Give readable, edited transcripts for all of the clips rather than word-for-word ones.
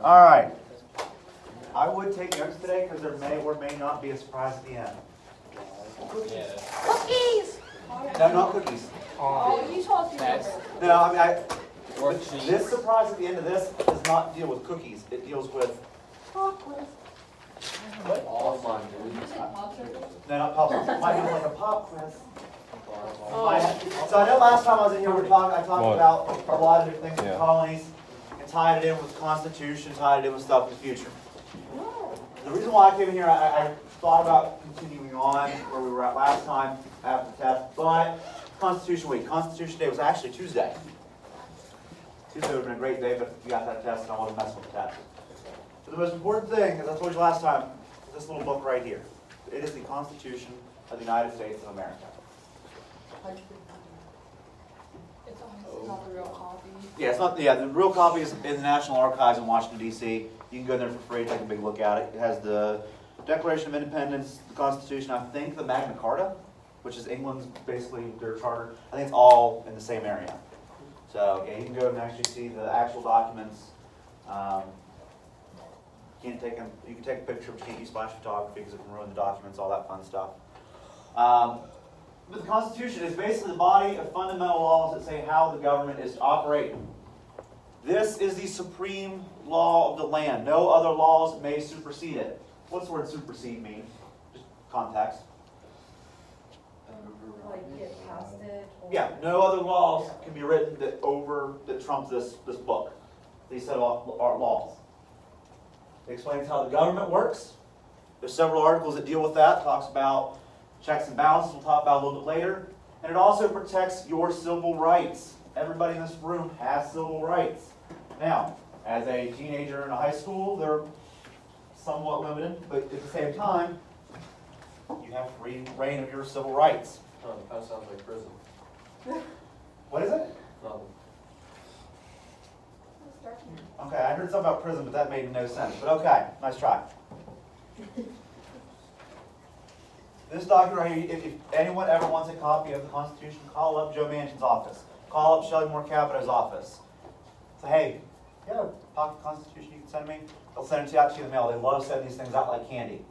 All right. I would take notes today because there may or may not be a surprise at the end. Cookies! No, not cookies. Oh, you told me. No, I mean, this surprise at the end of this does not deal with cookies. It deals with pop quiz. All fun, No, not pop quiz. Might be like a pop quiz. So I know last time I was in here, I talked about a lot of different things in the colonies and tied it in with the Constitution, tied it in with stuff in the future. The reason why I came in here, I thought about continuing on where we were at last time after the test, but Constitution Week, Constitution Day was actually Tuesday. Tuesday would have been a great day, but you got that test and I wasn't messing with the test. But the most important thing, as I told you last time, is this little book right here. It is the Constitution of the United States of America. It's not the real copy. Yeah, it's not. Yeah, the real copy is in the National Archives in Washington, D.C. You can go there for free, take a big look at it. It has the Declaration of Independence, the Constitution, I think the Magna Carta, which is England's basically their charter. I think it's all in the same area. So yeah, you can go and actually see the actual documents. You can take a picture, but you can't use flash photography because it can ruin the documents, all that fun stuff. But the Constitution is basically the body of fundamental laws that say how the government is to operate. This is the supreme law of the land. No other laws may supersede it. What's the word supersede mean? Just context. Like get past it. Or... Yeah, no other laws can be written that trump this book. These set of laws. It explains how the government works. There's several articles that deal with that. It talks about checks and balances, we'll talk about a little bit later. And it also protects your civil rights. Everybody in this room has civil rights. Now, as a teenager in a high school, they're somewhat limited, but at the same time, you have free reign of your civil rights. Oh, that sounds like prison. What is it? Nothing. Okay, I heard something about prison, but that made no sense. But okay, nice try. This document right here, if anyone ever wants a copy of the Constitution, call up Joe Manchin's office. Call up Shelley Moore Capito's office. Say, hey, you have a pocket Constitution you can send me? They'll send it out to you in the mail. They love sending these things out like candy.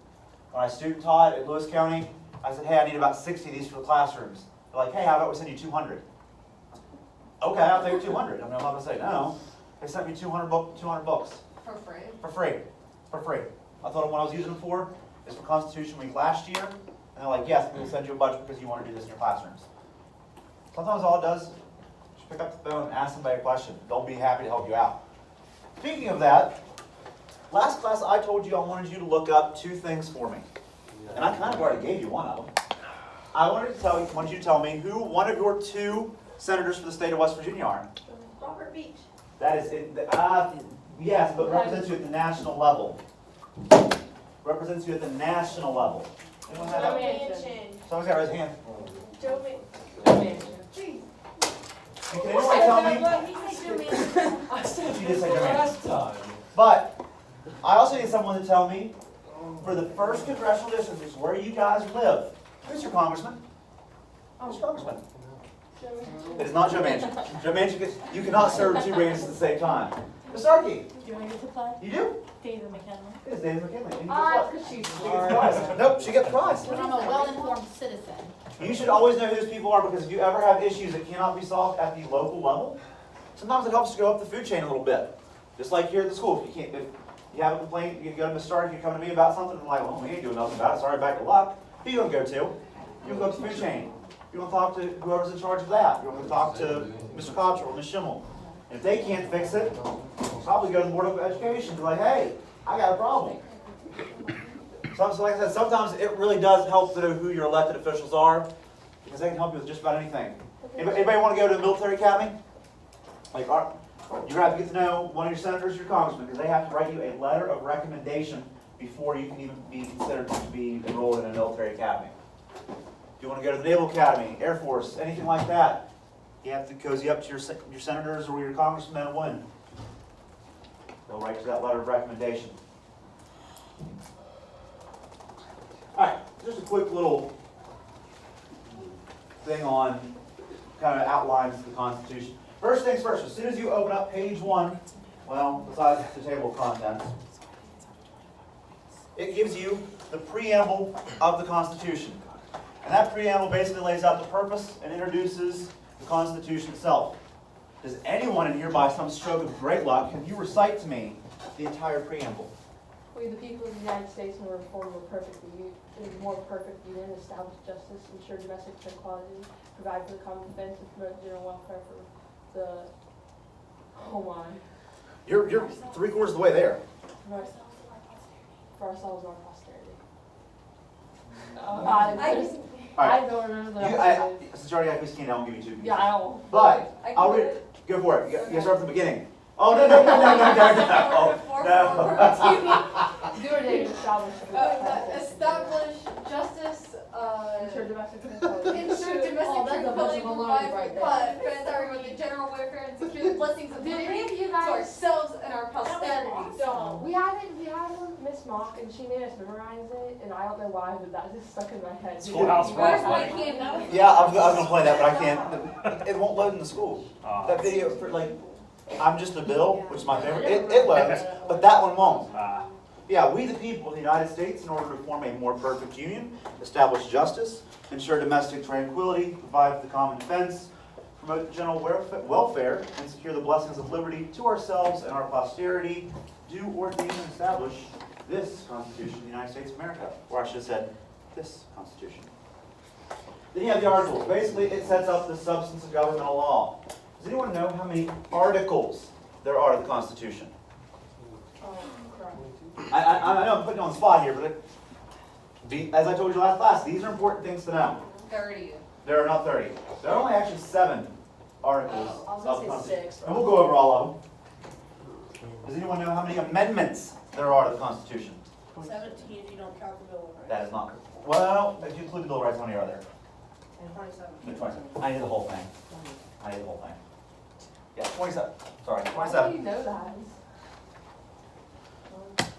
When I student taught at Lewis County, I said, hey, I need about 60 of these for the classrooms. They're like, hey, how about we send you 200? Okay, I'll take 200. I'm not going to say no. They sent me 200 books. For free? For free. For free. I thought what I was using them for is for Constitution Week last year. And they're like, yes, we'll send you a bunch because you want to do this in your classrooms. Sometimes all it does is just pick up the phone and ask somebody a question. They'll be happy to help you out. Speaking of that, last class I told you I wanted you to look up two things for me. And I kind of already gave you one of them. I wanted you to tell me who one of your two senators for the state of West Virginia are. Robert Beach. That is it. Yes, but represents you at the national level. Represents you at the national level. Anyone have Joe that? Manchin. Someone's got to raise his hand. Joe Manchin. Jeez. And can anyone tell me? He said Joe Manchin. She did say Joe Manchin. Last time. But I also need someone to tell me, for the first congressional district, which is where you guys live, who's your congressman? Who's your congressman? Joe Manchin. It is not Joe Manchin. Joe Manchin, you cannot serve two branches at the same time. Ms. Starkey, Do I get to play? you do? David McKinley. It is David McKinley. And you Ah, guess it's because she's what? She gets the prize. Nope, she gets the prize. But I'm a well-informed citizen. You should always know who those people are because if you ever have issues that cannot be solved at the local level, sometimes it helps to go up the food chain a little bit. Just like here at the school, if you have a complaint, you go to Ms. Stark, you come to me about something, I'm like, well, we ain't doing nothing about it, sorry, back to luck. Who you gonna go to? You gonna go to the food chain. You wanna talk to whoever's in charge of that. You wanna talk to Mr. Cottrell or Ms. Schimmel. And if they can't fix it, probably go to the Board of Education and be like, hey, I got a problem. So like I said, sometimes it really does help to know who your elected officials are because they can help you with just about anything. Anybody want to go to the military academy? Like, you're going to have to get to know one of your senators or your congressmen because they have to write you a letter of recommendation before you can even be considered to be enrolled in a military academy. If you want to go to the Naval Academy, Air Force, anything like that, you have to cozy up to your senators or your congressmen and women. They'll write you that letter of recommendation. All right, just a quick little thing on kind of outlines the Constitution. First things first, as soon as you open up page 1 well, besides the table of contents, it gives you the preamble of the Constitution. And that preamble basically lays out the purpose and introduces the Constitution itself. Does anyone in here, by some stroke of great luck, can you recite to me the entire preamble? We, the people of the United States, in order to form a more perfect union, establish justice, ensure domestic tranquility, provide for the common defense, and promote general welfare for the whole line, You're 3/4 of the way there. for ourselves and our posterity. Alright. I don't remember the You, rest of it. since you already got Chris Candy, I won't give you two. Yeah, I don't. But, I'll read it. Go for it. You gotta start from the beginning. Oh, no. Do our name established. Establish justice, Ensure domestic tranquility. ensure domestic Oh, that's a tranquility, bunch of provide baloney right for there. defend with the general welfare and secure the blessings of Did any liberty of you to guys? ourselves and our posterity. No, we had Miss Mock, and she made us memorize it, and I don't know why, but that just stuck in my head. Schoolhouse Where's Rock. my candy? Yeah, I was gonna play that, but I can't. It won't load in the school. That video for like, I'm Just a Bill, which is my favorite, it loads, but that one won't. Yeah, we the people of the United States, in order to form a more perfect union, establish justice, ensure domestic tranquility, provide for the common defense, promote general welfare, and secure the blessings of liberty to ourselves and our posterity, do ordain and establish this Constitution of the United States of America. Or I should have said, this Constitution. Then you have the articles. Basically, it sets up the substance of governmental law. Does anyone know how many articles there are of the Constitution? Oh, crap. I know I'm putting you on the spot here, but as I told you last class, these are important things to know. 30. There are not 30. There are only actually 7 articles Oh, I was of gonna the say Constitution. 6. And we'll go over all of them. Does anyone know how many amendments there are to the Constitution? 17 if you don't count the Bill of Rights. That is not correct. Well, if you include the Bill of Rights, how many are there? 27. 27. I need the whole thing. I need the whole thing. Yeah, 27. Sorry, Why do 27. you know that?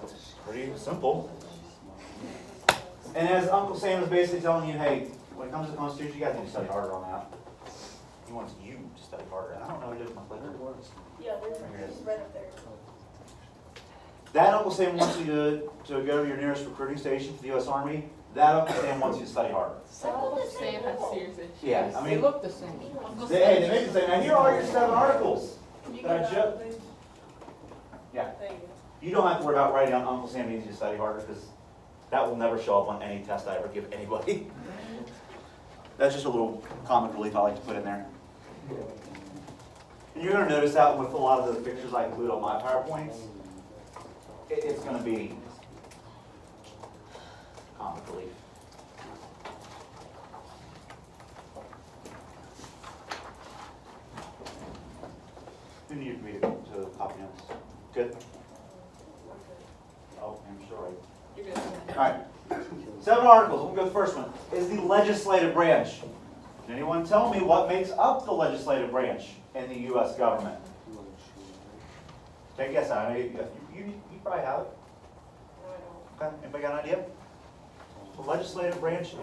It's pretty simple. And as Uncle Sam is basically telling you, hey, when it comes to the Constitution, you guys need to study harder on that. He wants you to study harder. And I don't know who did my clicker. Yeah, Here it is. it's right up there. That Uncle Sam wants you to go to your nearest recruiting station for the U.S. Army. That Uncle Sam wants you to study harder. Uncle Sam has serious issues. Yeah, I mean- They look the same. Hey, they make you say, now here are your 7 articles. You That I get ju- that, Yeah. Thank you. You don't have to worry about writing down Uncle Sam needs you to study harder because that will never show up on any test I ever give anybody. That's just a little comic relief I like to put in there. And you're going to notice that with a lot of the pictures I include on my PowerPoints, it's going to be comic relief. Who needed me to copy notes? Good? Oh, I'm sure. You're good. All right. 7 articles. We'll go with the first one. Is the legislative branch. Can anyone tell me what makes up the legislative branch in the U.S. government? Take a guess. I know you probably have it. Okay. Anybody got an idea? The legislative branch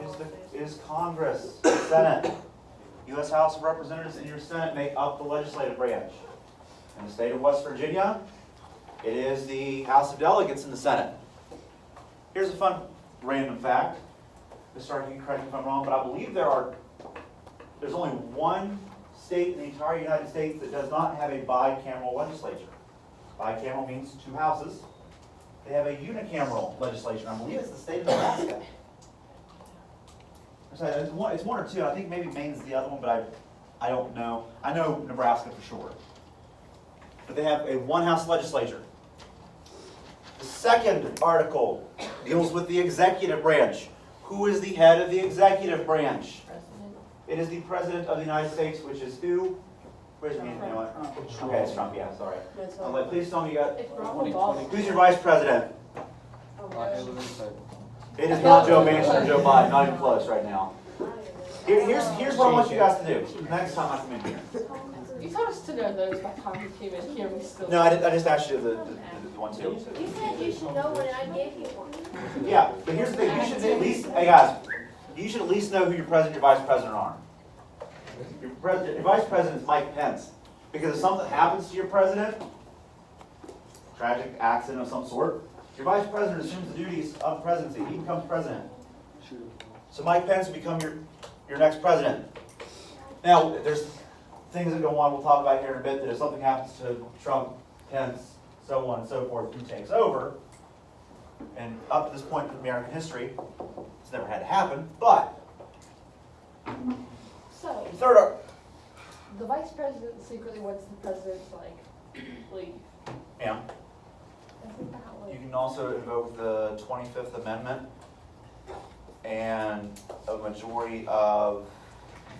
is Congress, Senate. U.S. House of Representatives and your Senate make up the legislative branch. In the state of West Virginia, it is the House of Delegates and the Senate. Here's a fun random fact. Mr. Stark, you can correct me if I'm wrong, but I believe there's only one state in the entire United States that does not have a bicameral legislature. Bicameral means 2 houses. They have a unicameral legislation. I believe it's the state of Nebraska. It's one or 2. I think maybe Maine's the other one, but I don't know. I know Nebraska for sure. But they have a 1-house legislature. The second article deals with the executive branch. Who is the head of the executive branch? President. It is the President of the United States, which is who? Raise your hand, you know what? Okay, it's Trump, yeah, sorry. I'm like, please tell me you got, It's Ronald Ball. who's your vice president? Oh, gosh. It is not Joe Manchin or Joe Biden, not even close right now. Here's what I want you guys to do, next time I come in here. You told us to know those by the time you came in here, we still. No, I just asked you the one too. You said you should know when I gave you one. Yeah, but here's the thing, you should at least, hey guys, you should at least know who your president, your vice president are. Your vice president is Mike Pence. Because if something happens to your president, tragic accident of some sort, your vice president assumes the duties of the presidency. He becomes president. So Mike Pence will become your next president. Now, there's things that go on we'll talk about here in a bit, that if something happens to Trump, Pence, so on and so forth, who takes over, and up to this point in American history, it's never had to happen, but So, third, the vice president secretly wants the president to like leave. yeah, Isn't that you like, can also invoke the 25th Amendment, and a majority of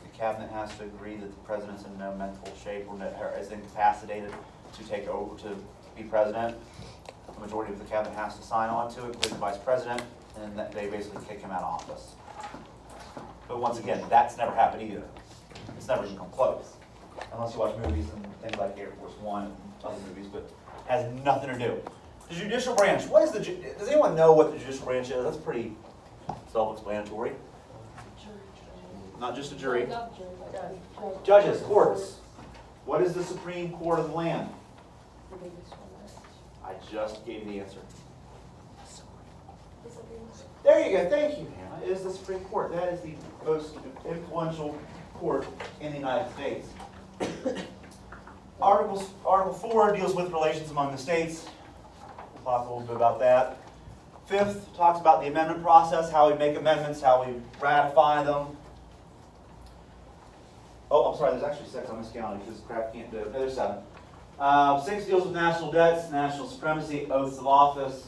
the cabinet has to agree that the president's in no mental shape or is incapacitated to take over to be president. The majority of the cabinet has to sign on to it, including the vice president, and that they basically kick him out of office. But once again, that's never happened either. It's never even come close. Unless you watch movies and things like Air Force One and other movies, but has nothing to do. The judicial branch, what is does anyone know what the judicial branch is? That's pretty self-explanatory. Not just a jury. not jury, but Judges, courts. What is the Supreme Court of the land? The biggest one. I just gave the answer. The Supreme Court. There you go, thank you, Hannah. It is the Supreme Court. That is the most influential court in the United States. Article 4 deals with relations among the states. We'll talk a little bit about that. 5th talks about the amendment process, how we make amendments, how we ratify them. Oh, I'm sorry, there's actually 6. I miscounted because Kraft can't do it. No, there's 7. 6 deals with national debts, national supremacy, oaths of office.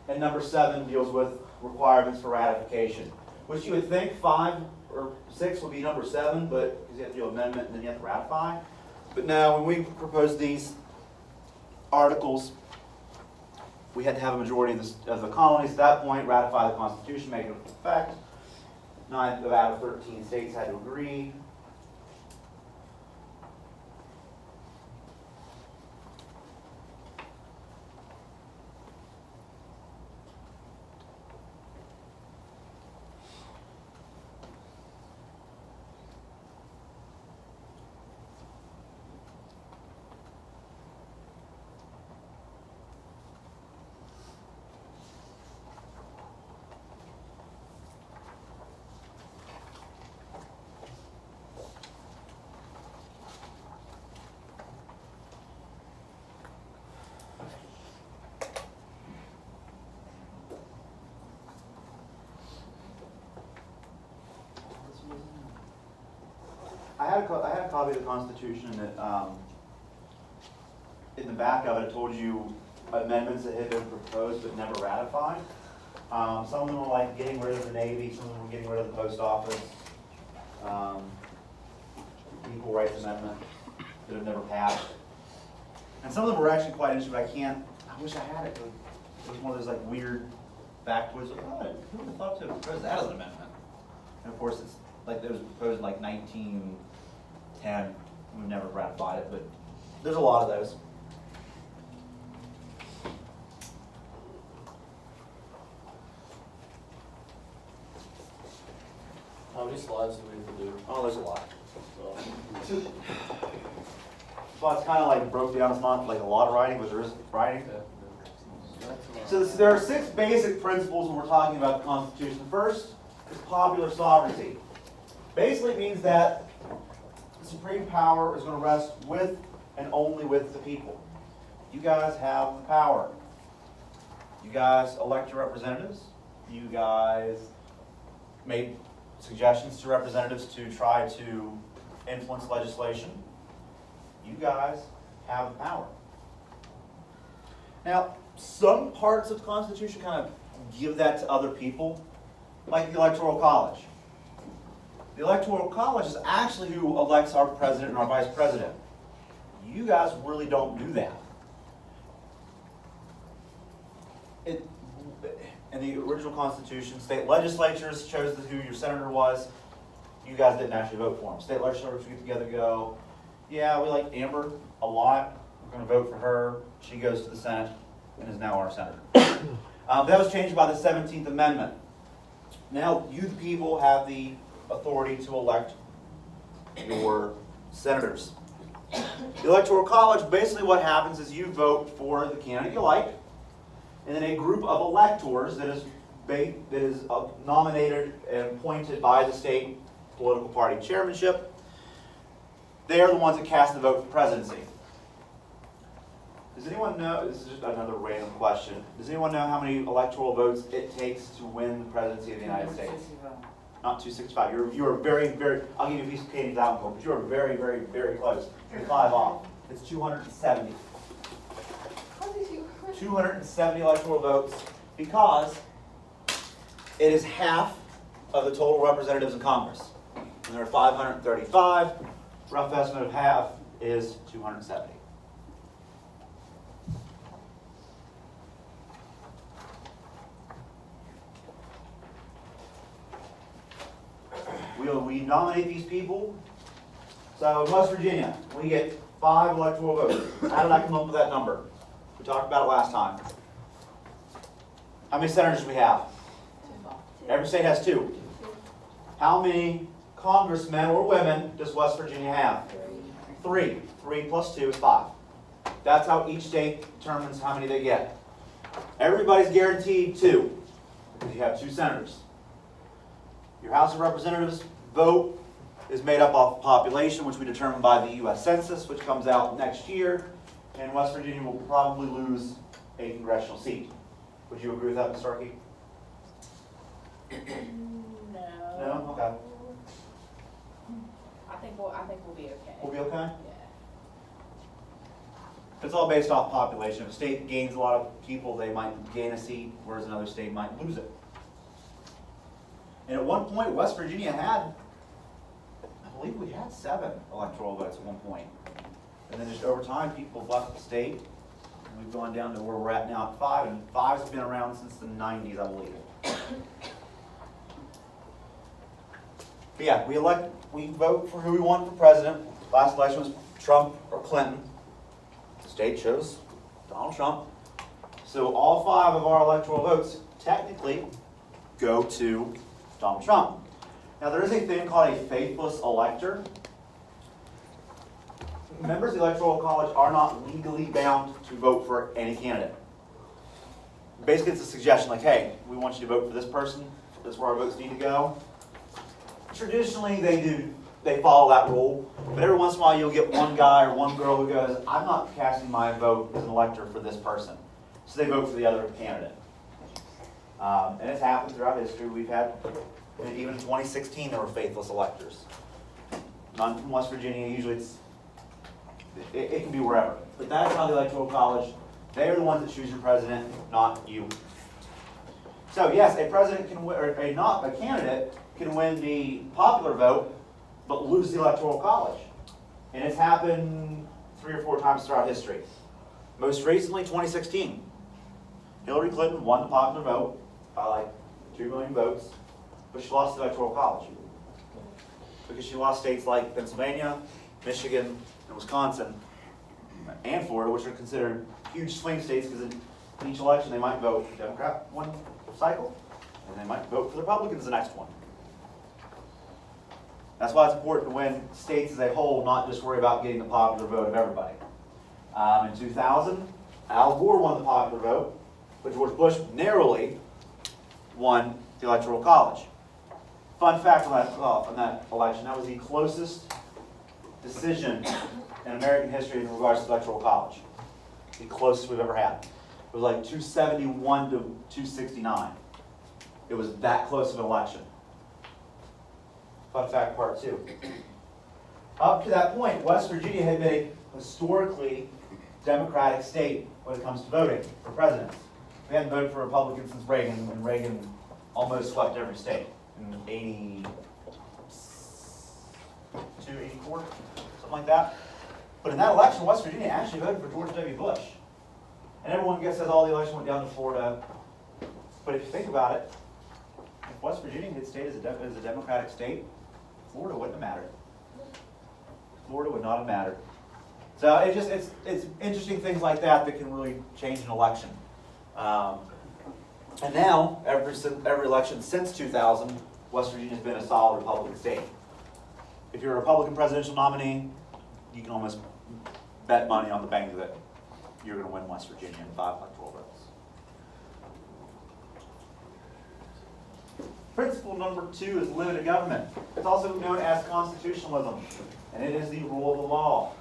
And number 7 deals with requirements for ratification, which you would think 5 or 6 would be number 7, but because you have to do amendment and then you have to ratify. But now, when we proposed these articles, we had to have a majority of the colonies at that point ratify the Constitution, make it effect. 9 out of 13 states had to agree. I had a copy of the Constitution, and in the back of it told you amendments that had been proposed but never ratified. Some of them were like getting rid of the Navy, some of them were getting rid of the post office, Equal Rights Amendment that have never passed. And some of them were actually quite interesting, but I wish I had it. It was one of those like weird factoids, like, oh, who would have thought to have proposed that as an amendment? And of course, it's like it was proposed in like 1910. We've never ratified it, but there's a lot of those. How many slides do we have to do? Oh, there's a lot. So, So it's kind of like broke down. It's not like a lot of writing, but there is writing. okay. So there are 6 basic principles when we're talking about the Constitution. First is popular sovereignty. Basically, it means that the supreme power is going to rest with and only with the people. You guys have the power. You guys elect your representatives. You guys made suggestions to representatives to try to influence legislation. You guys have the power. Now, some parts of the Constitution kind of give that to other people, like the Electoral College. The Electoral College is actually who elects our president and our vice president. You guys really don't do that. In the original Constitution, state legislatures chose who your senator was. You guys didn't actually vote for him. State legislatures get together and go, yeah, we like Amber a lot. We're going to vote for her. She goes to the Senate and is now our senator. That was changed by the 17th Amendment. Now, you, the people, have the authority to elect your senators. The Electoral College, basically what happens is you vote for the candidate you like, and then a group of electors that is nominated and appointed by the state political party chairmanship, they are the ones that cast the vote for presidency. Does anyone know, this is just another random question, does anyone know how many electoral votes it takes to win the presidency of the United States? Not 265. You're very, very, I'll give you a piece of candy that one, but you're very, very, very close. You're 5 off. It's 270. How did you? 270 electoral votes because it is half of the total representatives in Congress. And there are 535. Rough estimate of half is 270. We nominate these people. So in West Virginia, we get 5 electoral votes. How did I come up with that number? We talked about it last time. How many senators do we have? Every state has 2. How many congressmen or women does West Virginia have? 3. 3 plus 2 is 5. That's how each state determines how many they get. Everybody's guaranteed 2 because you have 2 senators. Your House of Representatives vote is made up of population, which we determine by the U.S. Census, which comes out next year. And West Virginia will probably lose a congressional seat. Would you agree with that, Ms. Starkey? No. No? Okay. I think we'll be okay. We'll be okay? Yeah. It's all based off population. If a state gains a lot of people, they might gain a seat, whereas another state might lose it. And at one point, West Virginia had, I believe we had 7 electoral votes at one point. And then just over time, people left the state. And we've gone down to where we're at now at 5, and 5's been around since the 90s, I believe. But yeah, we vote for who we want for president. Last election was Trump or Clinton. The state chose Donald Trump. So all 5 of our electoral votes technically go to Donald Trump. Now there is a thing called a faithless elector. Members of the Electoral College are not legally bound to vote for any candidate. Basically it's a suggestion like, hey, we want you to vote for this person, that's where our votes need to go. Traditionally they follow that rule, but every once in a while you'll get one guy or one girl who goes, I'm not casting my vote as an elector for this person. So they vote for the other candidate. And it's happened throughout history. We've had, even in 2016, there were faithless electors. None from West Virginia. Usually it can be wherever. But that's how the Electoral College, they're the ones that choose your president, not you. So yes, a president can win, or a candidate can win the popular vote, but lose the Electoral College. And it's happened 3 or 4 times throughout history. Most recently, 2016. Hillary Clinton won the popular vote by like 2 million votes, but she lost the Electoral College. Because she lost states like Pennsylvania, Michigan, and Wisconsin, and Florida, which are considered huge swing states because in each election they might vote Democrat one cycle, and they might vote for the Republicans the next one. That's why it's important to win states as a whole, not just worry about getting the popular vote of everybody. In 2000, Al Gore won the popular vote, but George Bush narrowly won the Electoral College. Fun fact on that election, that was the closest decision in American history in regards to the Electoral College. The closest we've ever had. It was like 271 to 269. It was that close of an election. Fun fact part 2. Up to that point, West Virginia had been a historically Democratic state when it comes to voting for presidents. We hadn't voted for Republicans since Reagan, and Reagan almost swept every state in 82, 84, something like that. But in that election, West Virginia actually voted for George W. Bush. And everyone says all the election went down to Florida. But if you think about it, if West Virginia had stayed as a Democratic state, Florida wouldn't have mattered. Florida would not have mattered. So it's interesting things like that that can really change an election. And now, every election since 2000, West Virginia's been a solid Republican state. If you're a Republican presidential nominee, you can almost bet money on the bank that you're gonna win West Virginia in 5 electoral votes. Principle number 2 is limited government. It's also known as constitutionalism, and it is the rule of the law.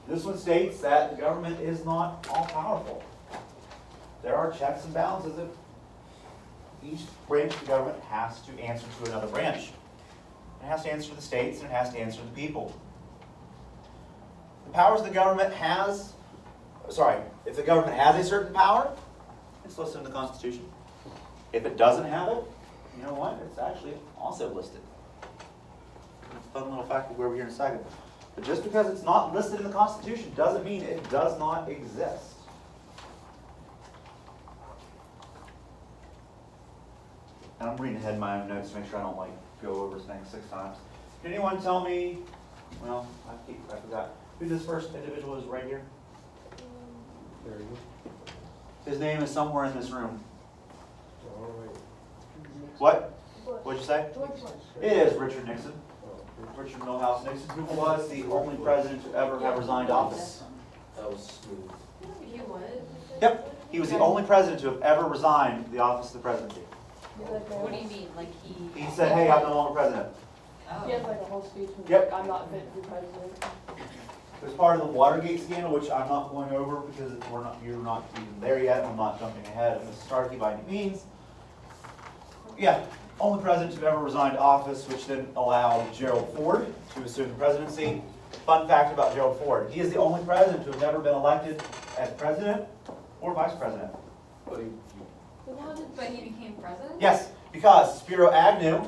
This one states that the government is not all-powerful. There are checks and balances that each branch of the government has to answer to another branch. It has to answer to the states, and it has to answer to the people. The powers the government has, if the government has a certain power, it's listed in the Constitution. If it doesn't have it, you know what? It's actually also listed. Fun little fact we'll go over here in a second. But just because it's not listed in the Constitution doesn't mean it does not exist. And I'm reading ahead in my own notes to make sure I don't go over things 6 times. Can anyone tell me, well, I forgot, who this first individual is right here? His name is somewhere in this room. What? What'd you say? George Bush. It is Richard Nixon. Richard Milhouse Nixon, who was the only president to ever have resigned office. That was smooth. He was. Yep, he was the only president to have ever resigned the office of the presidency. What do you mean, like he? He said, hey, I'm no longer president. He has like a whole speech, and Yep. like, I'm not fit to be president. It was part of the Watergate scandal, which I'm not going over because you're not even there yet. I'm not jumping ahead of Mrs. Starkey by any means. Yeah, only president to have ever resigned office, which then allowed Gerald Ford to assume the presidency. Fun fact about Gerald Ford, he is the only president to have never been elected as president or vice president. But But he became president? Yes, because Spiro Agnew,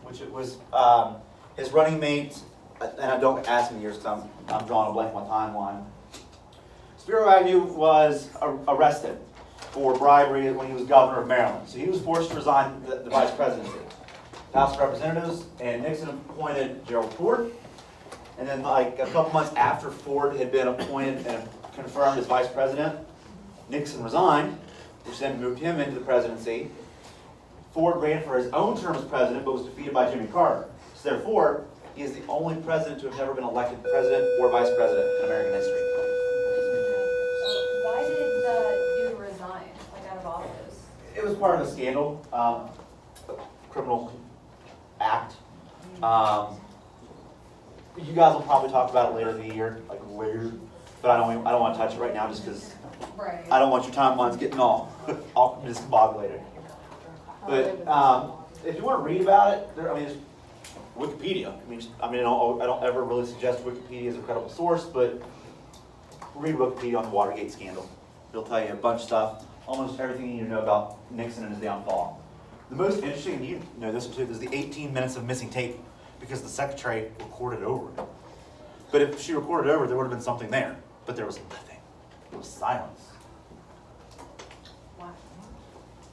which it was his running mate, and I don't ask me the years because I'm drawing a blank on my timeline. Spiro Agnew was arrested for bribery when he was governor of Maryland. So he was forced to resign the vice presidency. The House of Representatives and Nixon appointed Gerald Ford. And then a couple months after Ford had been appointed and confirmed as vice president, Nixon resigned, which then moved him into the presidency. Ford ran for his own term as president, but was defeated by Jimmy Carter. So therefore, he is the only president to have never been elected president or vice president in American history. Why did the dude resign, out of office? It was part of a scandal, criminal act. You guys will probably talk about it later in the year, later. But I don't want to touch it right now, just because Right. I don't want your timelines getting all discombobulated. But if you want to read about it, there's Wikipedia. I don't ever really suggest Wikipedia as a credible source, but read Wikipedia on the Watergate scandal. It'll tell you a bunch of stuff, almost everything you need to know about Nixon and his downfall. The most interesting, and you know this too, is the 18 minutes of missing tape, because the secretary recorded over it. But if she recorded over it, there would have been something there. But there was nothing. It was silence. Wow.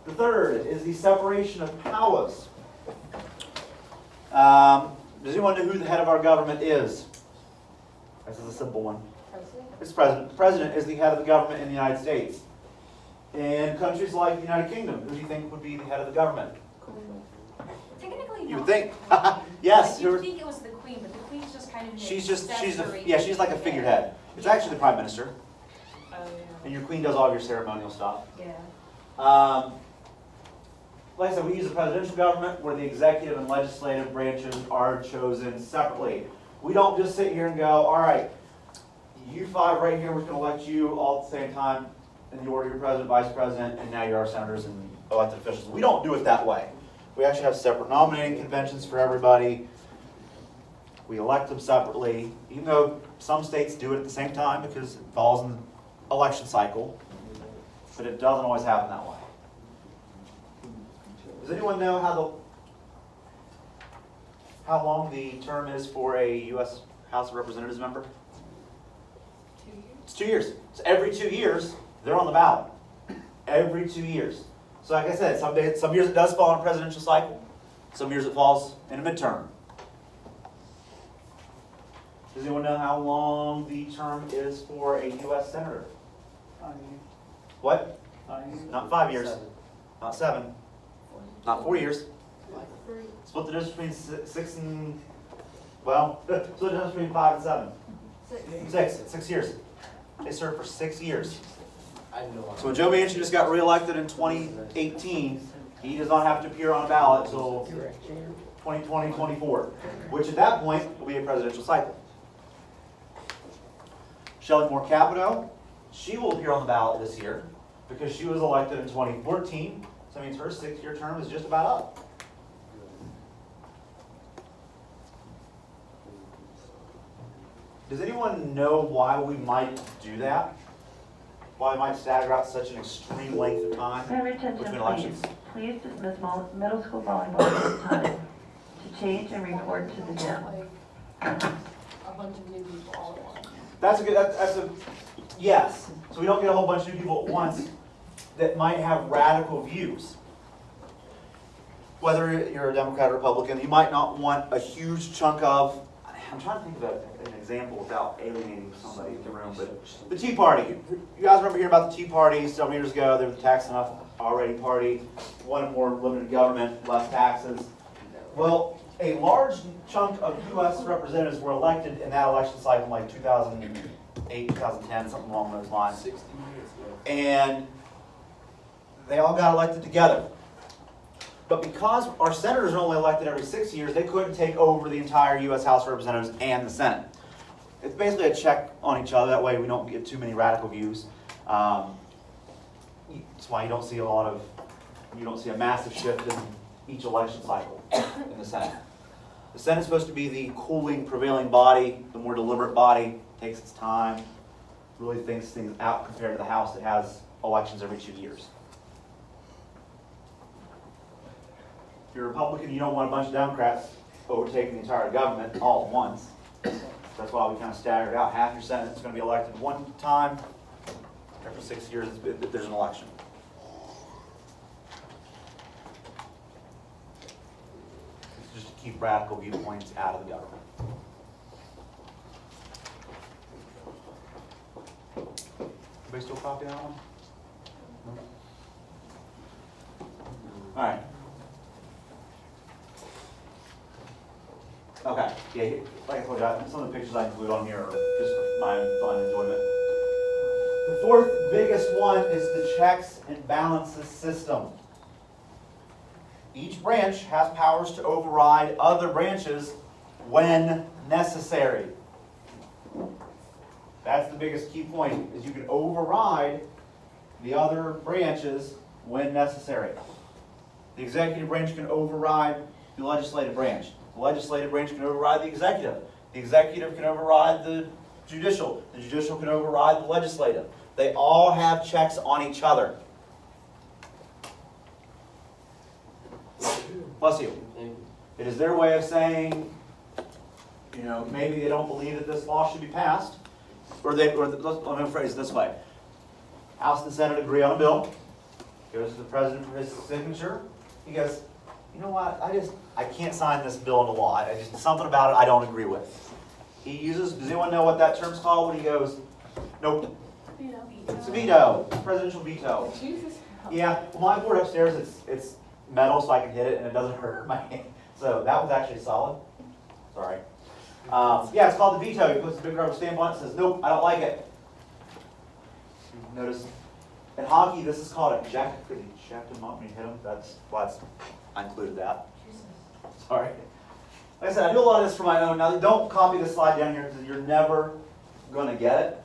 The third is the separation of powers. Does anyone know who the head of our government is? This is a simple one. President? It's president. The president is the head of the government in the United States. In countries like the United Kingdom, who do you think would be the head of the government? Technically not. You would think. Yes. You'd think it was the queen, but the queen's just kind of an She's accessory. like a figurehead. It's actually the prime minister. Oh, yeah. And your queen does all of your ceremonial stuff. Yeah. Like I said, we use a presidential government where the executive and legislative branches are chosen separately. We don't just sit here and go, all right, you 5 right here, we're going to elect you all at the same time in the order, you're president, vice president, and now you're our senators and elected officials. We don't do it that way. We actually have separate nominating conventions for everybody. We elect them separately, even though some states do it at the same time because it falls in the election cycle, but it doesn't always happen that way. Does anyone know how long the term is for a U.S. House of Representatives member? 2 years? It's 2 years. So every 2 years, they're on the ballot. Every 2 years. So like I said, some years it does fall in a presidential cycle. Some years it falls in a midterm. Does anyone know how long the term is for a U.S. Senator? What? Not 5 years. Not 7. Not 4 years. Split the difference between 6 and, split the difference between 5 and 7. Six. 6 years. They served for 6 years. I know. So when Joe Manchin just got reelected in 2018, he does not have to appear on a ballot until 2024, which at that point will be a presidential cycle. Shelley Moore Capito, she will appear on the ballot this year because she was elected in 2014, so that means her 6-year term is just about up. Does anyone know why we might do that? Why we might stagger out such an extreme length of time Pay attention, between please. elections? Please dismiss middle school volleyball at this time to change and report to the gym. Like, a bunch of new people all at once. That's a good, that's a, yes. So we don't get a whole bunch of new people at once that might have radical views. Whether you're a Democrat or Republican, you might not want a huge chunk of, I'm trying to think of an example without alienating somebody in the room, but the Tea Party. You guys remember hearing about the Tea Party several years ago? They were the tax enough already party, wanted more limited government, less taxes. Well, a large chunk of U.S. representatives were elected in that election cycle in like 2008, 2010, something along those lines. 60 years ago. And they all got elected together. But because our senators are only elected every 6 years, they couldn't take over the entire U.S. House of Representatives and the Senate. It's basically a check on each other. That way we don't get too many radical views. That's why you don't see a massive shift in each election cycle in the Senate. The Senate's supposed to be the cooling, prevailing body, the more deliberate body, takes its time, really thinks things out compared to the House that has elections every 2 years. If you're a Republican, you don't want a bunch of Democrats overtaking the entire government all at once. That's why we kind of staggered out. Half your Senate is going to be elected one time. Every 6 years, there's an election. It's just to keep radical viewpoints out of the government. Everybody still copy that one? No? All right. Okay, yeah, like I told you, some of the pictures I include on here are just for my fun enjoyment. The fourth biggest one is the checks and balances system. Each branch has powers to override other branches when necessary. That's the biggest key point, is you can override the other branches when necessary. The executive branch can override the legislative branch. The legislative branch can override the executive. The executive can override the judicial. The judicial can override the legislative. They all have checks on each other. Bless you. Thank you. It is their way of saying, maybe they don't believe that this law should be passed. Let me phrase it this way. House and Senate agree on a bill. Goes to the president for his signature. He goes, you know what, I can't sign this bill into law. Something about it I don't agree with. Does anyone know what that term's called when he goes, nope. It's a veto, presidential veto. Jesus. Yeah, well, my board upstairs, it's metal so I can hit it and it doesn't hurt my hand. So that was actually solid. Sorry. Yeah, it's called the veto. He puts a big rubber stamp on it and says, nope, I don't like it. Notice, in hockey, this is called a check. Could you check him up when you hit him? That's why I included that. Sorry. Like I said, I do a lot of this for my own. Now, don't copy this slide down here because you're never going to get it.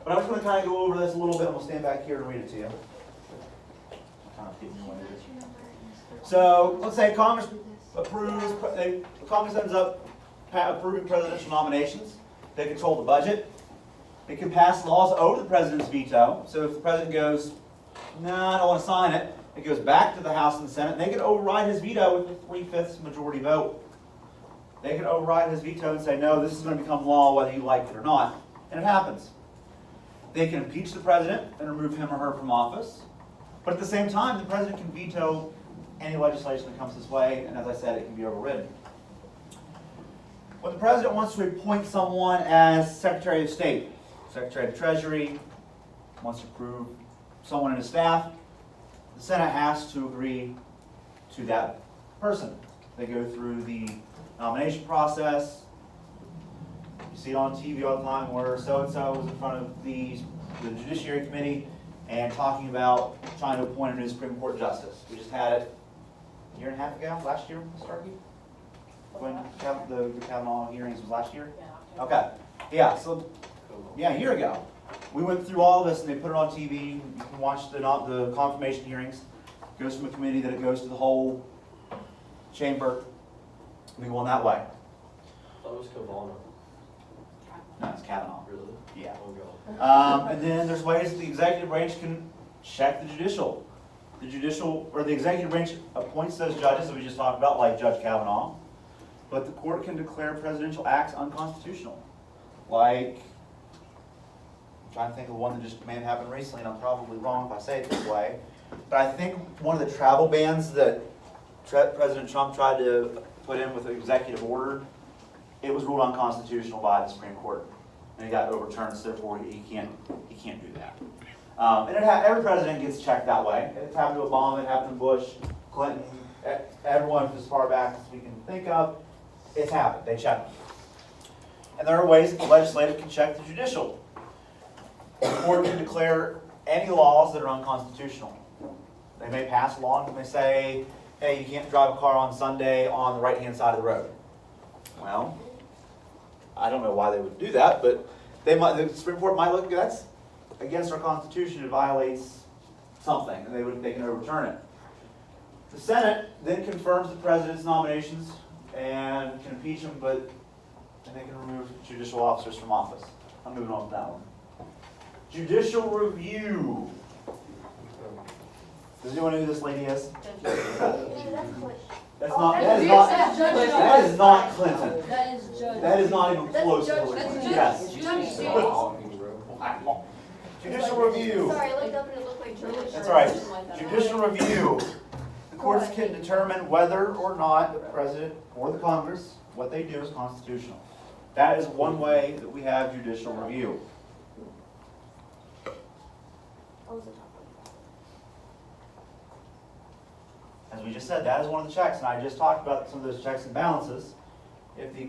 But I'm just going to kind of go over this a little bit. I'm going to stand back here and read it to you. So, let's say Congress Congress ends up approving presidential nominations. They control the budget. It can pass laws over the president's veto. So if the president goes, no, I don't want to sign it, it goes back to the House and the Senate, and they can override his veto with a 3/5 majority vote. They can override his veto and say, no, this is going to become law whether you like it or not. And it happens. They can impeach the president and remove him or her from office. But at the same time, the president can veto any legislation that comes his way, and as I said, it can be overridden. When the president wants to appoint someone as Secretary of State, Secretary of the Treasury, wants to approve someone in his staff, the Senate has to agree to that person. They go through the nomination process. You see it on TV all the time where so-and-so was in front of the Judiciary Committee and talking about trying to appoint a new Supreme Court justice. We just had it a year and a half ago, last year, Ms. Starkey? When the Kavanaugh hearings was last year? Yeah. Okay, yeah, so, yeah, a year ago. We went through all this and they put it on TV. You can watch the confirmation hearings. It goes from a committee, then it goes to the whole chamber. We go on that way. That was Kavanaugh, No, it's Kavanaugh. really? Yeah. Oh, God. And then there's ways that the executive branch can check the judicial. The executive branch appoints those judges that we just talked about, like Judge Kavanaugh. But the court can declare presidential acts unconstitutional. Like, I'm trying to think of one that just may have happened recently, and I'm probably wrong if I say it this way. But I think one of the travel bans that President Trump tried to put in with an executive order, it was ruled unconstitutional by the Supreme Court. And it got overturned, so therefore he can't do that. And every president gets checked that way. It's happened to Obama, it happened to Bush, Clinton, everyone as far back as we can think of. It's happened, they check them. And there are ways that the legislative can check the judicial. The court can declare any laws that are unconstitutional. They may pass a law and they say, hey, you can't drive a car on Sunday on the right-hand side of the road. Well, I don't know why they would do that, but the Supreme Court might look, that's against our Constitution, it violates something, and they can overturn it. The Senate then confirms the president's nominations and can impeach him, and they can remove judicial officers from office. I'm moving on to that one. Judicial review. Does anyone know who this lady is? That is not Clinton. That is Judge. That is not even close to Hillary That's Clinton. Judge. Yes. Judy. Judicial review. Sorry, I looked up and it looked like George. That's all right. Judicial review. The courts can determine whether or not the president or the Congress, what they do is constitutional. That is one way that we have judicial review. As we just said, that is one of the checks, and I just talked about some of those checks and balances. If the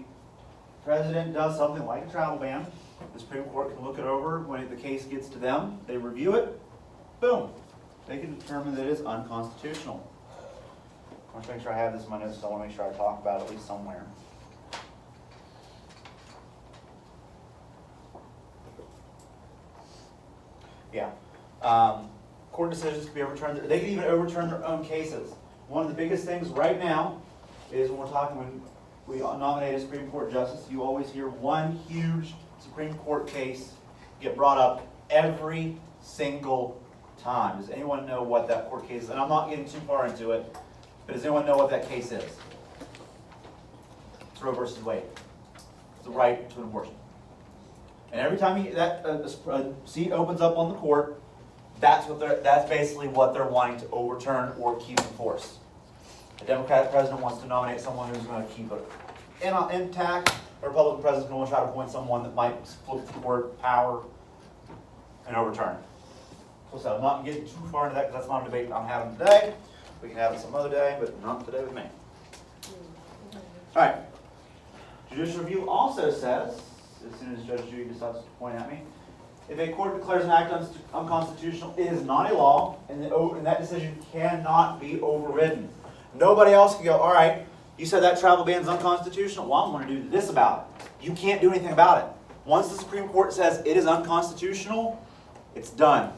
president does something like a travel ban, the Supreme Court can look it over when the case gets to them, they review it, boom. They can determine that it is unconstitutional. I want to make sure I have this in my notes, so I want to make sure I talk about it at least somewhere. Yeah. Court decisions can be overturned. They can even overturn their own cases. One of the biggest things right now is when we nominate a Supreme Court justice, you always hear one huge Supreme Court case get brought up every single time. Does anyone know what that court case is? And I'm not getting too far into it, but does anyone know what that case is? It's Roe versus Wade. It's the right to an abortion. And every time a seat opens up on the court, that's basically what they're wanting to overturn or keep in force. A Democratic president wants to nominate someone who's going to keep it intact. A Republican president's going to try to appoint someone that might flip the court power and overturn. So I'm not getting too far into that because that's not a debate I'm having today. We can have it some other day, but not today with me. All right. Judicial review also says, as soon as Judge Judy decides to point at me, if a court declares an act unconstitutional, it is not a law, and that decision cannot be overridden. Nobody else can go, all right, you said that travel ban is unconstitutional, well, I'm going to do this about it. You can't do anything about it. Once the Supreme Court says it is unconstitutional, it's done.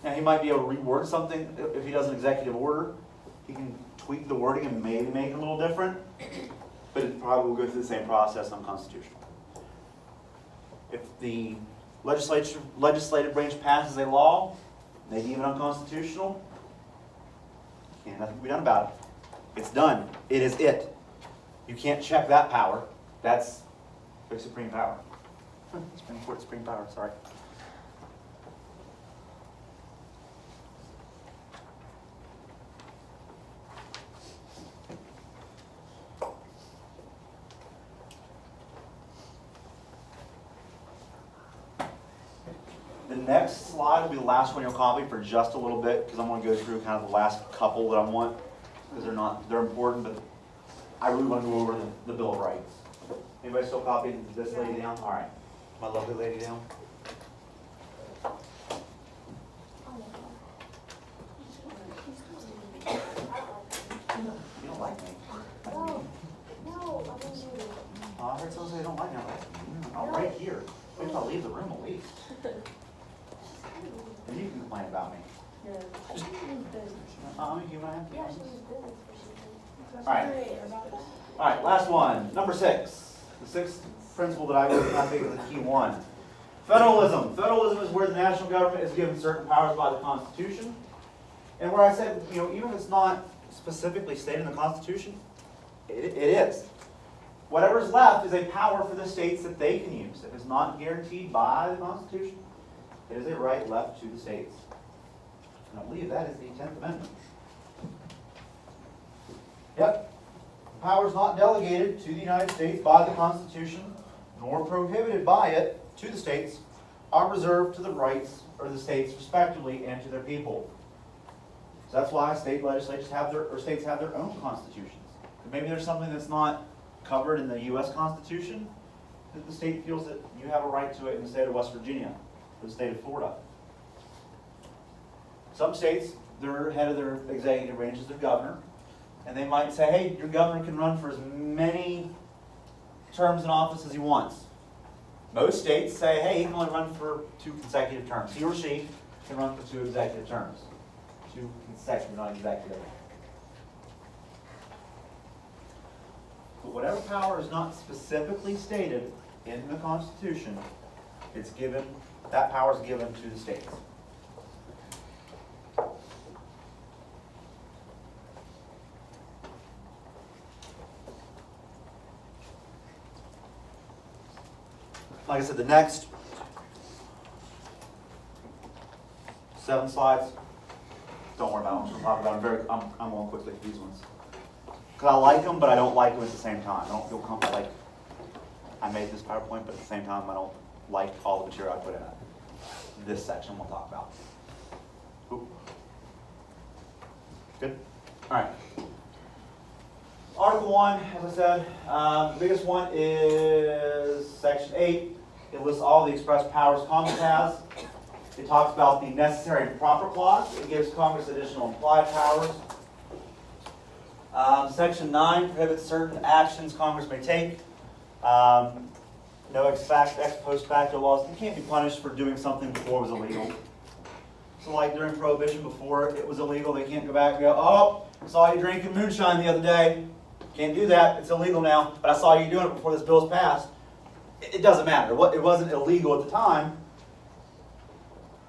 Now, he might be able to reword something if he does an executive order. He can tweak the wording and maybe make it a little different, but it probably will go through the same process, unconstitutional. If the legislative branch passes a law, they deem it unconstitutional, nothing can be done about it. It's done. It is it. You can't check that power. That's the supreme power. Supreme Court, supreme power, sorry. The next slide will be the last one you'll copy for just a little bit because I'm going to go through kind of the last couple that I want because they're important, but I really want to go over the Bill of Rights. Anybody still copying this lady down? All right. My lovely lady down. You don't like me. No, no, I don't need it. Oh, I heard someone say they don't like me. I'm like, I'll right here. Maybe I'll leave the room at least. And you can complain about me. Yeah. She's business. I'm a human. I have Yeah, feelings. she's business for something. All right. All right, last one. Number 6. The 6th principle that I think is the key one. Federalism. Federalism is where the national government is given certain powers by the Constitution. And where I said, even if it's not specifically stated in the Constitution, it is. Whatever's left is a power for the states that they can use. If it's not guaranteed by the Constitution, it is a right left to the states. And I believe that is the 10th Amendment. Yep. Powers not delegated to the United States by the Constitution, nor prohibited by it to the states, are reserved to the rights or the states respectively and to their people. So that's why state legislatures have states have their own constitutions. Maybe there's something that's not covered in the U.S. Constitution that the state feels that you have a right to it in the state of West Virginia or the state of Florida. Some states, their head of their executive branch is their governor, and they might say, hey, your governor can run for as many terms in office as he wants. Most states say, hey, he can only run for 2 consecutive terms. He or she can run for 2 executive terms. 2 consecutive, not executive. But whatever power is not specifically stated in the Constitution, that power is given to the states. Like I said, the next 7 slides, don't worry about them. I'm talk about them. I'm going quickly through these ones. Because I like them, but I don't like them at the same time. I don't feel comfortable. Like, I made this PowerPoint, but at the same time, I don't like all the material I put in it. This section we'll talk about. Ooh. Good? All right. Article 1, as I said, the biggest one is Section 8. It lists all the express powers Congress has. It talks about the necessary and proper clause. It gives Congress additional implied powers. Section 9 prohibits certain actions Congress may take. No ex post facto laws. You can't be punished for doing something before it was illegal. So like during Prohibition, before it was illegal, they can't go back and go, oh, I saw you drinking moonshine the other day. Can't do that. It's illegal now. But I saw you doing it before this bill was passed. It doesn't matter. It wasn't illegal at the time.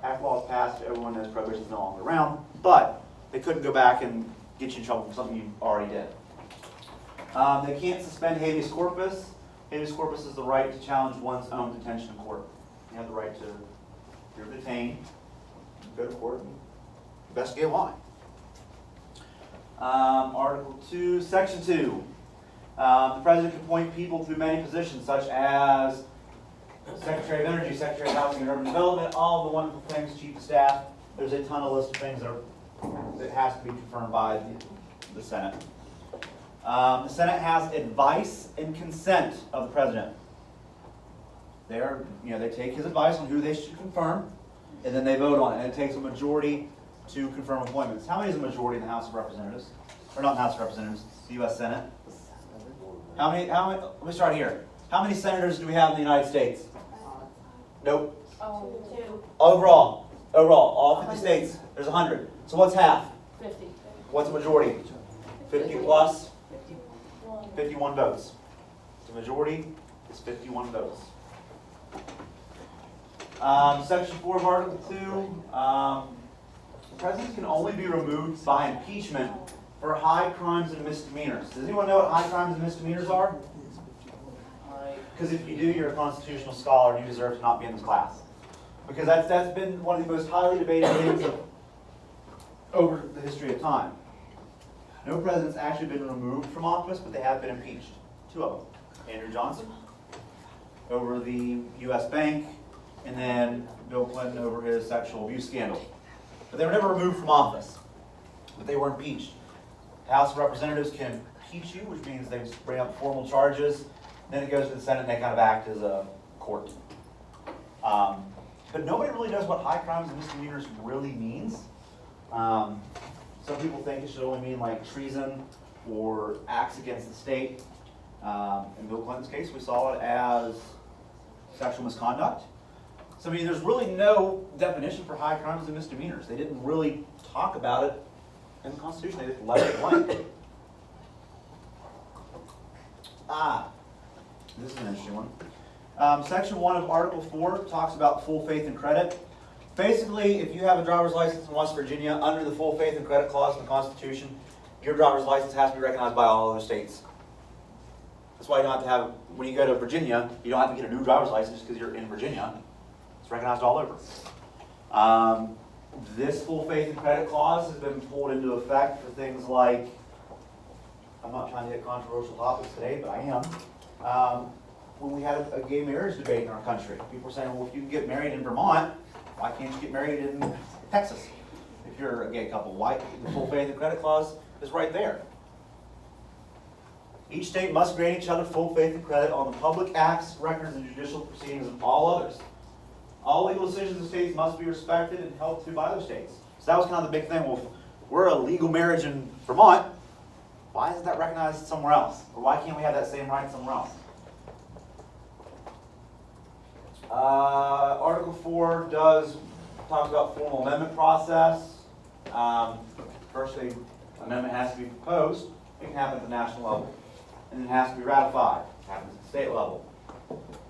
After law was passed, everyone knows Prohibition is no longer around. But they couldn't go back and get you in trouble for something you already did. They can't suspend habeas corpus. Habeas corpus is the right to challenge one's own detention in court. You have the right to, if you're detained, go to court and investigate why. Article 2, Section 2. The President can appoint people to many positions, such as Secretary of Energy, Secretary of Housing and Urban Development, all the wonderful things, Chief of Staff. There's a ton of list of things that has to be confirmed by the Senate. The Senate has advice and consent of the President. They take his advice on who they should confirm, and then they vote on it. And it takes a majority to confirm appointments. How many is a majority in the House of Representatives? Or not the House of Representatives, the U.S. Senate? How many, let me start here. How many senators do we have in the United States? Nope. 2. Overall, all 50 states, there's 100. So what's half? 50. What's a majority? 50 plus 51. 51 votes. The majority is 51 votes. Section 4 of Article 2. The President can only be removed by impeachment for high crimes and misdemeanors. Does anyone know what high crimes and misdemeanors are? Because if you do, you're a constitutional scholar and you deserve to not be in this class. Because that's been one of the most highly debated things over the history of time. No president's actually been removed from office, but they have been impeached. 2 of them. Andrew Johnson over the U.S. Bank, and then Bill Clinton over his sexual abuse scandal. But they were never removed from office, but they were impeached. The House of Representatives can impeach you, which means they bring up formal charges, Then it goes to the Senate and they kind of act as a court. But nobody really knows what high crimes and misdemeanors really means. Some people think it should only mean like treason or acts against the state. In Bill Clinton's case, we saw it as sexual misconduct. So I mean, there's really no definition for high crimes and misdemeanors. They didn't really talk about it in the Constitution. They just left it blank. This is an interesting one. Section 1 of Article 4 talks about full faith and credit. Basically, if you have a driver's license in West Virginia, under the full faith and credit clause in the Constitution, your driver's license has to be recognized by all other states. That's why you don't have to have, when you go to Virginia, you don't have to get a new driver's license because you're in Virginia. It's recognized all over. This full faith and credit clause has been pulled into effect for things like, I'm not trying to get controversial topics today, but I am. When we had a gay marriage debate in our country, people were saying, well, if you can get married in Vermont, why can't you get married in Texas? If you're a gay couple, why? The full faith and credit clause is right there. Each state must grant each other full faith and credit on the public acts, records, and judicial proceedings of all others. All legal decisions of states must be respected and held to by those states. So that was kind of the big thing. Well, if we're a legal marriage in Vermont, why isn't that recognized somewhere else? Or why can't we have that same right somewhere else? Article 4 talks about formal amendment process. First, the amendment has to be proposed. It can happen at the national level. And it has to be ratified. It happens at the state level.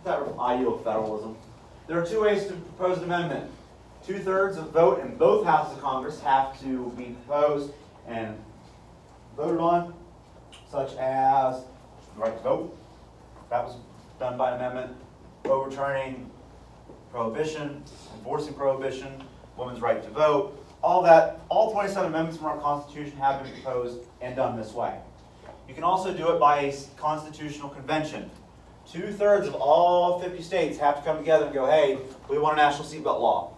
That's the ideal of federalism. There are two ways to propose an amendment. 2/3 of vote in both houses of Congress have to be proposed and voted on, such as the right to vote. That was done by an amendment. Overturning prohibition, enforcing prohibition, women's right to vote. All that, all 27 amendments from our Constitution have been proposed and done this way. You can also do it by a constitutional convention. 2/3 of all 50 states have to come together and go, hey, we want a national seatbelt law.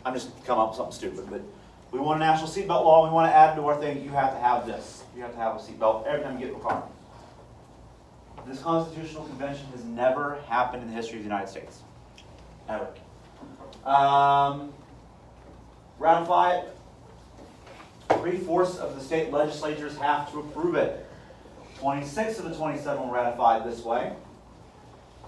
I'm just coming up with something stupid, but we want a national seatbelt law, we want to add to our thing, you have to have this. You have to have a seatbelt every time you get in a car. This constitutional convention has never happened in the history of the United States. Ever. Ratify it. 3/4 of the state legislatures have to approve it. 26 of the 27 will ratify it this way.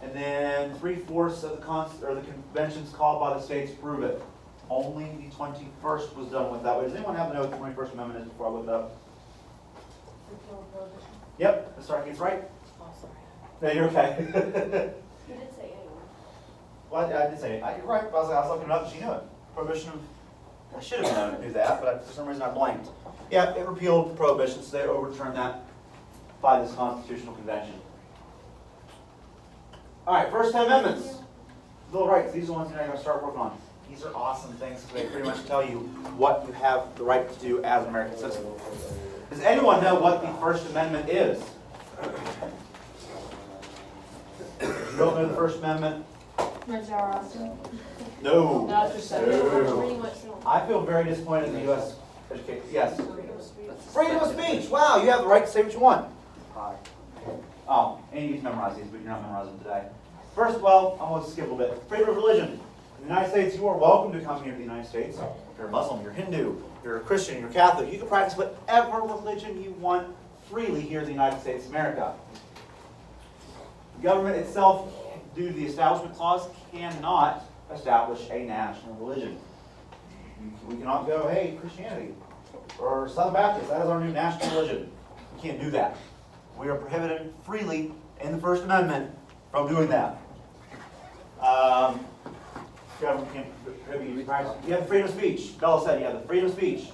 And then 3/4 of the conventions called by the states approve it. Only the 21st was done with that way. Does anyone have to know what the 21st Amendment is before I look it up? Yep, the start gets right. Oh, sorry. No, you're okay. You did say anyway. Well, I did say it. You're right. I was looking it up. She knew it. Prohibition of. I should have knew that, but for some reason I blanked. Yeah, it repealed prohibition, so they overturned that by this constitutional convention. All right, first 10 amendments. Bill of Rights. These are the ones you're going to start working on. These are awesome things because they pretty much tell you what you have the right to do as an American citizen. Does anyone know what the First Amendment is? If you don't know the First Amendment? No. No, just I feel very disappointed in the U.S. education. Yes. Freedom of speech. Wow, you have the right to say what you want. Oh, and you can memorize these, but you're not memorizing them today. First, well, I'm going to skip a little bit. Freedom of religion. In the United States, you are welcome to come here to the United States. If you're a Muslim, you're Hindu, you're a Christian, you're Catholic, you can practice whatever religion you want freely here in the United States of America. The government itself, due to the Establishment Clause, cannot establish a national religion. We cannot go, hey, Christianity or Southern Baptist, that is our new national religion. We can't do that. We are prohibited freely in the First Amendment from doing that. Government can't prohibit you to practice. You have the freedom of speech. Bella said you have the freedom of speech.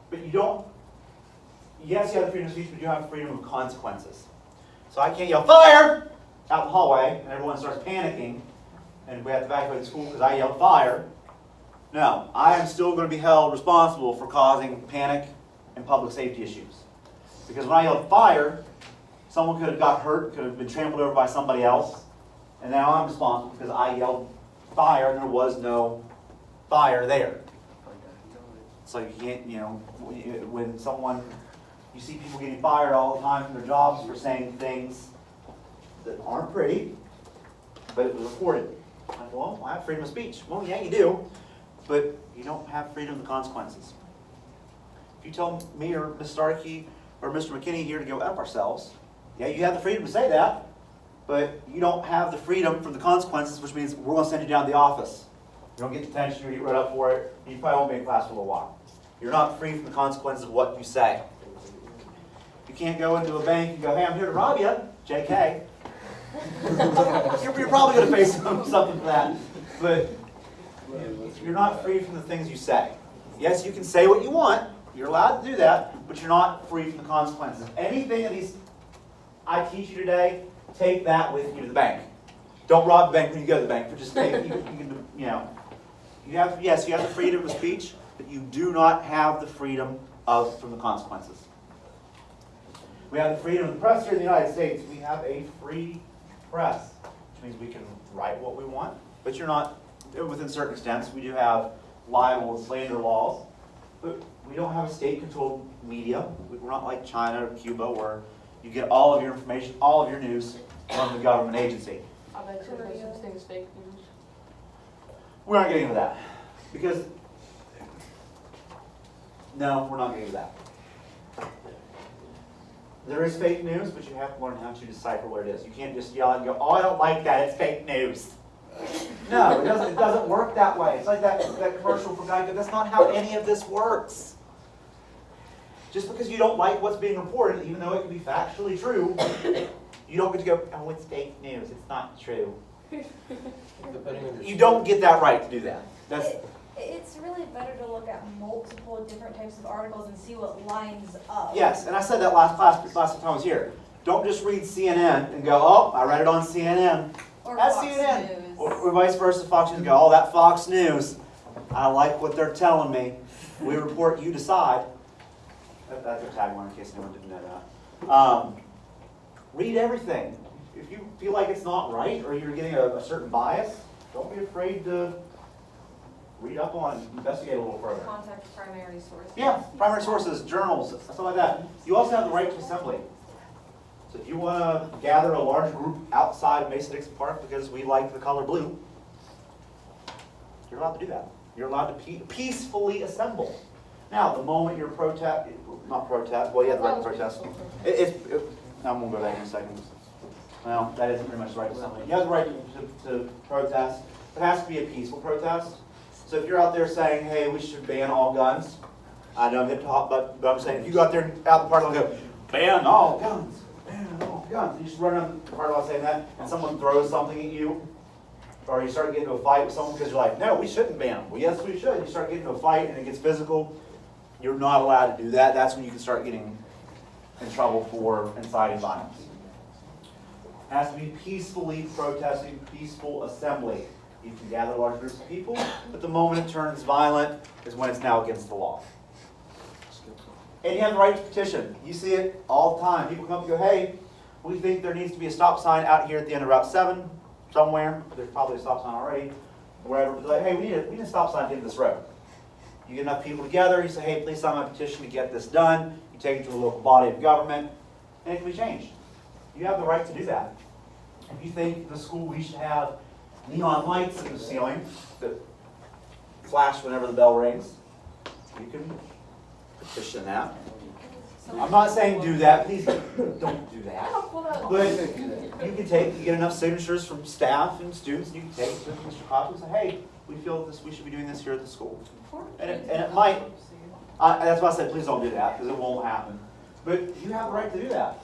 But you don't, yes, you have the freedom of speech, but you have freedom of consequences. So I can't yell, fire, out in the hallway, and everyone starts panicking, and we have to evacuate the school because I yelled fire. No, I am still going to be held responsible for causing panic and public safety issues. Because when I yelled fire, someone could have got hurt, could have been trampled over by somebody else, and now I'm responsible because I yelled fire and there was no fire there. So you can't, when someone You see people getting fired all the time from their jobs for saying things that aren't pretty, but it was reported. Like, well, I have freedom of speech. Well, yeah, you do, but you don't have freedom of the consequences. If you tell me or Ms. Starkey or Mr. McKinney here to go F ourselves, yeah, you have the freedom to say that, but you don't have the freedom from the consequences, which means we're going to send you down to the office. You don't get detention, you get rid up for it, and you probably won't be in class for a little while. You're not free from the consequences of what you say. You can't go into a bank and go, hey, I'm here to rob you, JK. You're probably going to face something for that, but you're not free from the things you say. Yes, you can say what you want, you're allowed to do that, but you're not free from the consequences. Anything that I teach you today, take that with you to the bank. Don't rob the bank when you go to the bank, but just take, you have the freedom of speech, but you do not have the freedom from the consequences. We have the freedom of the press here in the United States. We have a free press, which means we can write what we want, but you're not, within certain extents, we do have libel and slander laws, but we don't have a state-controlled media. We're not like China or Cuba where you get all of your information, all of your news from the government agency. I bet you there's such thing as fake news. We're not getting into that, because, no, we're not getting into that. There is fake news, but you have to learn how to decipher what it is. You can't just yell and go, oh, I don't like that, it's fake news. No, it doesn't work that way. It's like that commercial for Geico. That's not how any of this works. Just because you don't like what's being reported, even though it can be factually true, you don't get to go, oh, it's fake news, it's not true. You don't get that right to do that. It's really better to look at multiple different types of articles and see what lines up. Yes, and I said that last time I was here. Don't just read CNN and go, oh, I read it on CNN. Or That's Fox CNN. News. Or vice versa, Fox News and go, oh, that Fox News. I like what they're telling me. We report, you decide. That's a tagline in case anyone didn't know that. Read everything. If you feel like it's not right or you're getting a certain bias, don't be afraid to read up on it, investigate a little further. Contact primary sources. Yeah, primary sources, journals, stuff like that. You also have the right to assembly. So if you want to gather a large group outside Mason-Dixon Park because we like the color blue, you're allowed to do that. You're allowed to peacefully assemble. Now, the moment you're well, you have the right to protest. I'm going to go back in a second. Well, that isn't pretty much the right to assembly. You have the right to protest. It has to be a peaceful protest. So if you're out there saying, hey, we should ban all guns, I know I'm hip hop, but I'm saying if you go out there out in the parking lot and go, ban all guns, and you just run around the parking lot saying that, and someone throws something at you, or you start getting into a fight with someone because you're like, no, we shouldn't ban them. Well, yes, we should. You start getting into a fight and it gets physical, you're not allowed to do that. That's when you can start getting in trouble for inciting violence. It has to be peacefully protesting, peaceful assembly. You can gather large groups of people, but the moment it turns violent is when it's now against the law. And you have the right to petition. You see it all the time. People come up and go, hey, we think there needs to be a stop sign out here at the end of Route 7 somewhere. There's probably a stop sign already, wherever. But they're like, hey, we need a stop sign at the end of this road. You get enough people together, you say, hey, please sign my petition to get this done. You take it to a local body of government, and it can be changed. You have the right to do that. If you think the school, we should have neon lights in the ceiling that flash whenever the bell rings, you can petition that. I'm not saying do that, please don't do that. But you get enough signatures from staff and students, and you can take it to Mr. Cobb and say, hey, we feel this, we should be doing this here at the school. And it might, that's why I said please don't do that, because it won't happen. But you have the right to do that.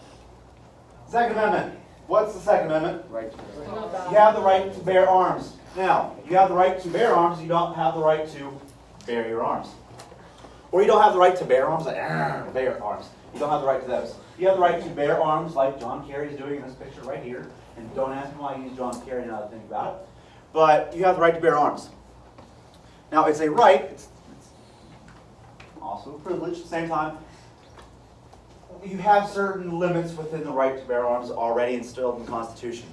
Second Amendment. What's the Second Amendment? Right to You have the right to bear arms. Now, you have the right to bear arms, you don't have the right to bear your arms. Or you don't have the right to bear arms, like, bear arms. You don't have the right to those. You have the right to bear arms like John Kerry is doing in this picture right here. And don't ask me why I use John Kerry now that I think about it. But you have the right to bear arms. Now, it's a right, it's also a privilege at the same time. You have certain limits within the right to bear arms already instilled in the Constitution.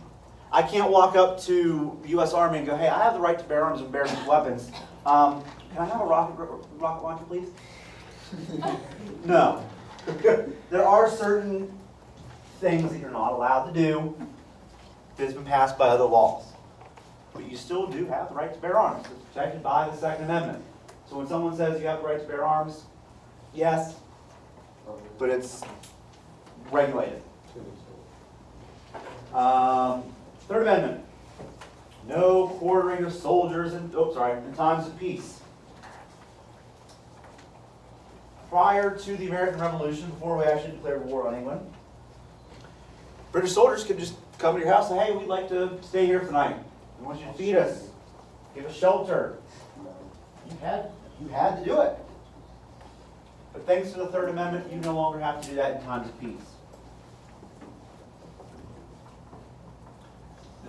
I can't walk up to the U.S. Army and go, hey, I have the right to bear arms and bear these weapons. Can I have a rocket launcher, please? No. There are certain things that you're not allowed to do that's been passed by other laws. But you still do have the right to bear arms. It's protected by the Second Amendment. So when someone says you have the right to bear arms, yes, but it's regulated. Third Amendment. No quartering of soldiers in times of peace. Prior to the American Revolution, before we actually declared war on England, British soldiers could just come to your house and say, hey, we'd like to stay here tonight. We want you to feed us, give us shelter. You had to do it. But thanks to the Third Amendment, you no longer have to do that in times of peace.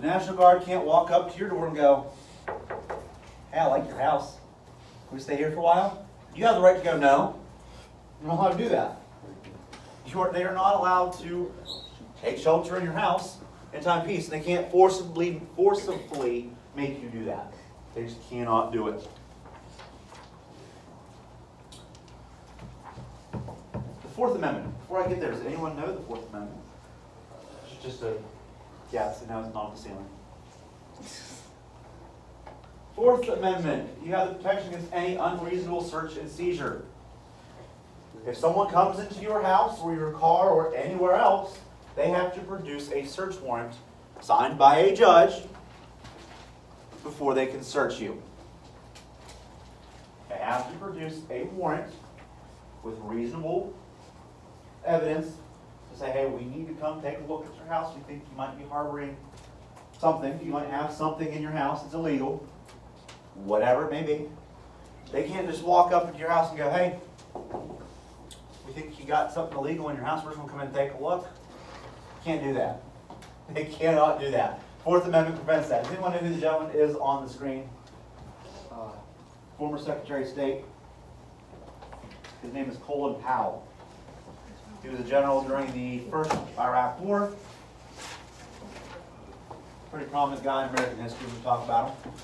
The National Guard can't walk up to your door and go, hey, I like your house. Can we stay here for a while? You have the right to go, no. You don't know how to do that. They are not allowed to take shelter in your house in time of peace. And they can't forcibly make you do that. They just cannot do it. The Fourth Amendment. Before I get there, does anyone know the Fourth Amendment? It's just a guess, and now it's not the ceiling. Fourth Amendment. You have the protection against any unreasonable search and seizure. If someone comes into your house or your car or anywhere else, they have to produce a search warrant signed by a judge before they can search you. They have to produce a warrant with reasonable evidence to say, hey, we need to come take a look at your house. We think you might be harboring something. You might have something in your house that's illegal. Whatever it may be. They can't just walk up into your house and go, hey, we think you got something illegal in your house. We're just going to come in and take a look. Can't do that. They cannot do that. Fourth Amendment prevents that. Does anyone know who the gentleman is on the screen? Former Secretary of State. His name is Colin Powell. He was a general during the first Iraq War. Pretty prominent guy in American history. We talk about him.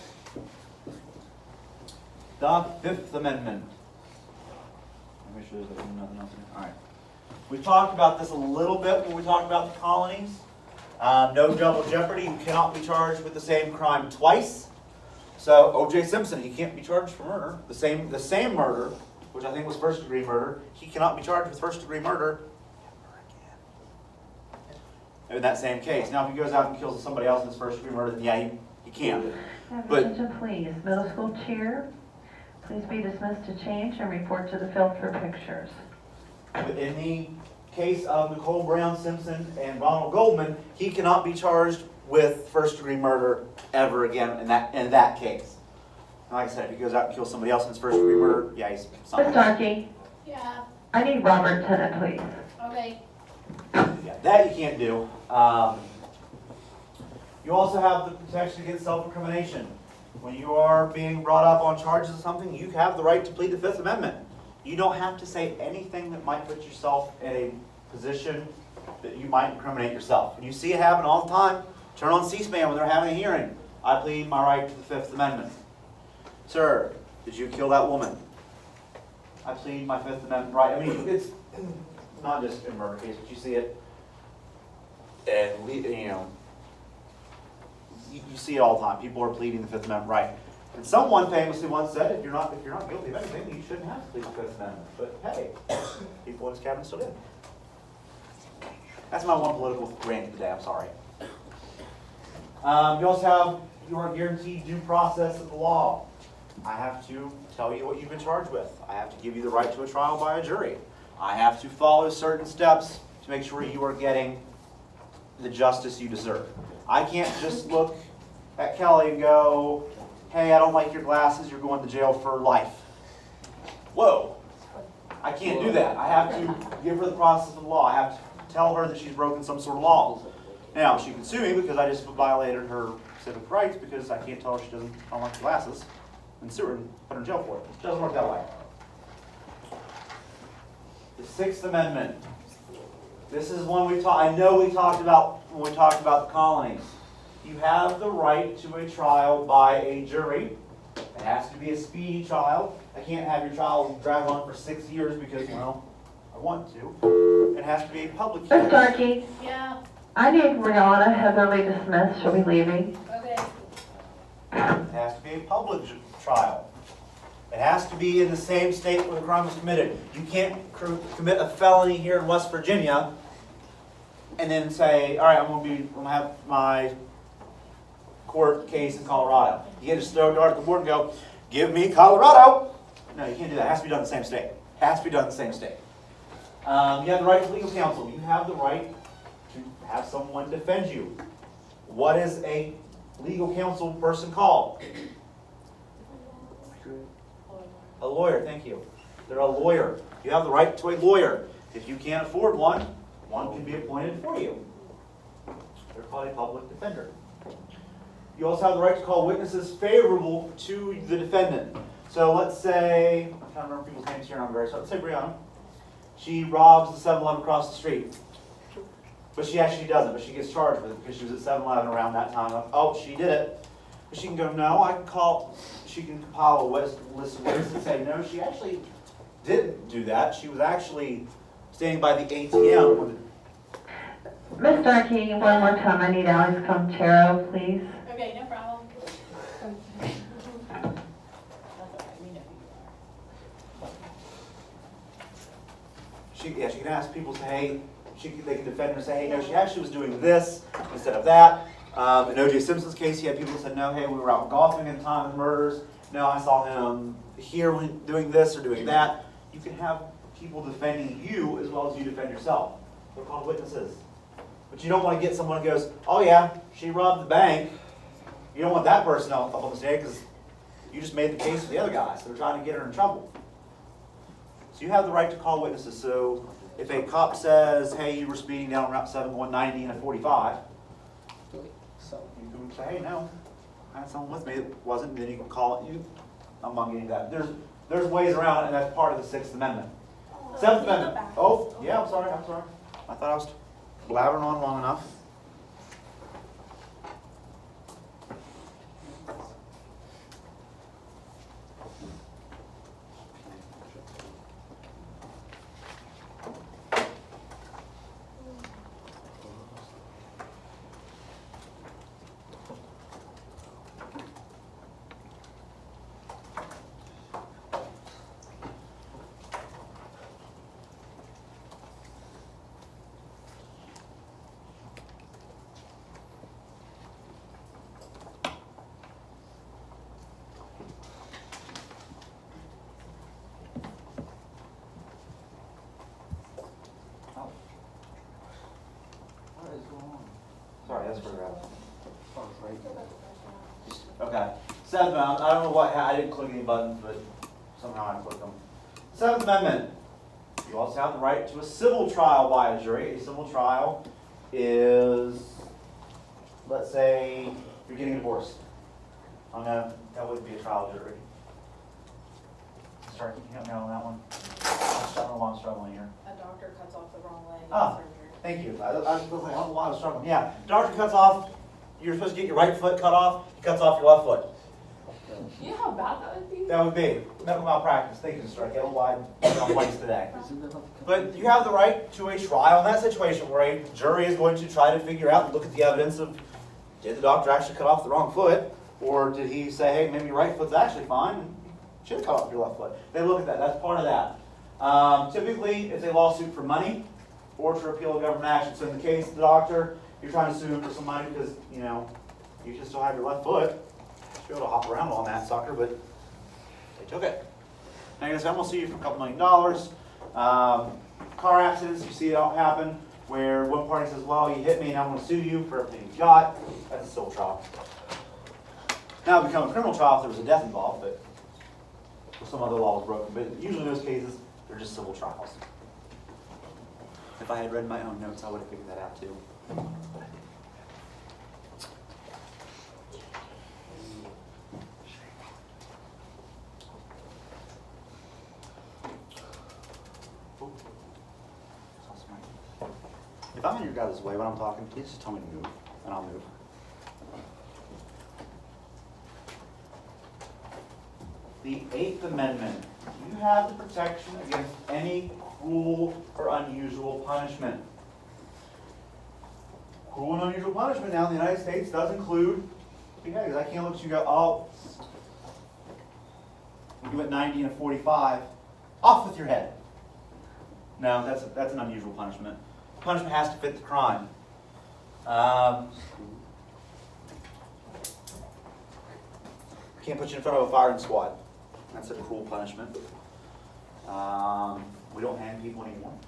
The Fifth Amendment. Make sure there's nothing else in here. All right. We talked about this a little bit when we talked about the colonies. No double jeopardy. You cannot be charged with the same crime twice. So O.J. Simpson, he can't be charged for murder. The same murder, which I think was first-degree murder. He cannot be charged with first-degree murder ever again. In that same case. Now, if he goes out and kills somebody else in his first-degree murder, then yeah, he can. But Attention, please. Middle school cheer, please be dismissed to change and report to the field for pictures. in the case of Nicole Brown Simpson and Ronald Goldman, he cannot be charged with first-degree murder ever again in that case. Like I said, if he goes out and kills somebody else in his first-degree murder, yeah, he's Ms. something. Starkey, Yeah, I need Robert Tennant, please. okay. Yeah, that you can't do. You also have the protection against self-incrimination. When you are being brought up on charges of something, you have the right to plead the Fifth Amendment. You don't have to say anything that might put yourself in a position that you might incriminate yourself. And you see it happen all the time. Turn on C-SPAN when they're having a hearing. I plead my right to the Fifth Amendment. Sir, did you kill that woman? I plead my Fifth Amendment right. I mean, it's not just in murder case, but you see it, and you see it all the time. People are pleading the Fifth Amendment right. And someone famously once said, if you're not guilty of anything, you shouldn't have to plead the Fifth Amendment. But hey, people in his cabinet still did. That's my one political rant today. I'm sorry. You also have your guaranteed due process of the law. I have to tell you what you've been charged with. I have to give you the right to a trial by a jury. I have to follow certain steps to make sure you are getting the justice you deserve. I can't just look at Kelly and go, hey, I don't like your glasses, you're going to jail for life. Whoa. I can't do that. I have to give her the process of the law. I have to tell her that she's broken some sort of law. Now, she can sue me because I just violated her civic rights because I can't tell her I don't like the glasses and sue her and put her in jail for it. It doesn't work that way. The Sixth Amendment. This is one I know we talked about when we talked about the colonies. You have the right to a trial by a jury. It has to be a speedy trial. I can't have your trial drag on for 6 years because, well, I want to. It has to be a public Ms. hearing. Starkey, Yeah, I need Brianna heavily dismissed. She'll be leaving. okay. It has to be a public trial. It has to be in the same state where the crime was committed. You can't commit a felony here in West Virginia and then say, all right, I'm gonna have my court case in Colorado. You can't just throw a dart at the board and go, give me Colorado. No, you can't do that. It has to be done in the same state. It has to be done in the same state. You have the right to legal counsel. You have the right to have someone defend you. What is a legal counsel person called? A lawyer, thank you. They're a lawyer. You have the right to a lawyer. If you can't afford one, one can be appointed for you. They're called a public defender. You also have the right to call witnesses favorable to the defendant. So let's say, I'm trying to remember people's names here, and I'm very sorry. Let's say Brianna. She robs the 7-Eleven across the street. But she actually doesn't, but she gets charged with it because she was at 7-Eleven around that time. Oh, she did it. But she can go, no, I can call, she can compile a list of witnesses and say, no, she actually didn't do that. She was actually standing by the ATM when Ms. Starkey, one more time. I need Alex Comtero, please. Okay, no problem. That's all right, we know who you are. she can ask people, say, hey, they can defend her and say, hey, no, she actually was doing this instead of that. In O.J. Simpson's case, he had people that said, no, hey, we were out golfing at the time of the murders. No, I saw him here when doing this or doing that. You can have people defending you as well as you defend yourself. They're called witnesses. But you don't want to get someone who goes, oh yeah, she robbed the bank. You don't want that person up on the stage because you just made the case for the other guy, so they're trying to get her in trouble. So you have the right to call witnesses. So if a cop says, hey, you were speeding down Route 7 going 90 in a 45, you can say, hey, no, I had someone with me that wasn't, then you can call it, I'm not getting that. There's ways around it, and that's part of the 6th Amendment. 7th Amendment. Oh, yeah, I'm sorry. I thought I was blabbering on long enough. What is going on? Sorry, that's further out. Okay. 7th Amendment. I don't know what, I didn't click any buttons, but somehow I clicked them. 7th Amendment. You also have the right to a civil trial by a jury. A civil trial is, let's say, you're getting divorced. Oh no, that wouldn't be a trial jury. Sorry, can you help me out on that one? I don't know why I'm struggling here. A doctor cuts off the wrong leg in Ah. surgery. Thank you. I was like, I don't know why I was struggling. Yeah, doctor cuts off, you're supposed to get your right foot cut off, he cuts off your left foot. You know how bad that would be? That would be medical malpractice. Thank you, Mr. Get a wide on place today. But you have the right to a trial in that situation where a jury is going to try to figure out and look at the evidence of, did the doctor actually cut off the wrong foot? Or did he say, hey, maybe your right foot's actually fine, and you should have cut off your left foot? They look at that. That's part of that. Typically, it's a lawsuit for money or to repeal a government action. So in the case of the doctor, you're trying to sue him for some money because, you know, you should still have your left foot. You should be able to hop around on that sucker, but they took it. Now you're going to say, I'm going to sue you for $2 million. Car accidents, you see it all happen, where one party says, well, you hit me and I'm going to sue you for everything you got. That's a civil trial. Now it becomes a criminal trial if there was a death involved, but some other law was broken. But usually in those cases, they're just civil trials. If I had read my own notes, I would have figured that out too. If I'm in your guys' way when I'm talking, please just tell me to move, and I'll move. The 8th Amendment. You have the protection against any cruel or unusual punishment. Cruel and unusual punishment now in the United States does include beheadings. I can't look at you and go, oh, you went 90 and a 45, off with your head. No, that's an unusual punishment. Punishment has to fit the crime. Can't put you in front of a firing squad. That's a cruel punishment. We don't hang people anymore.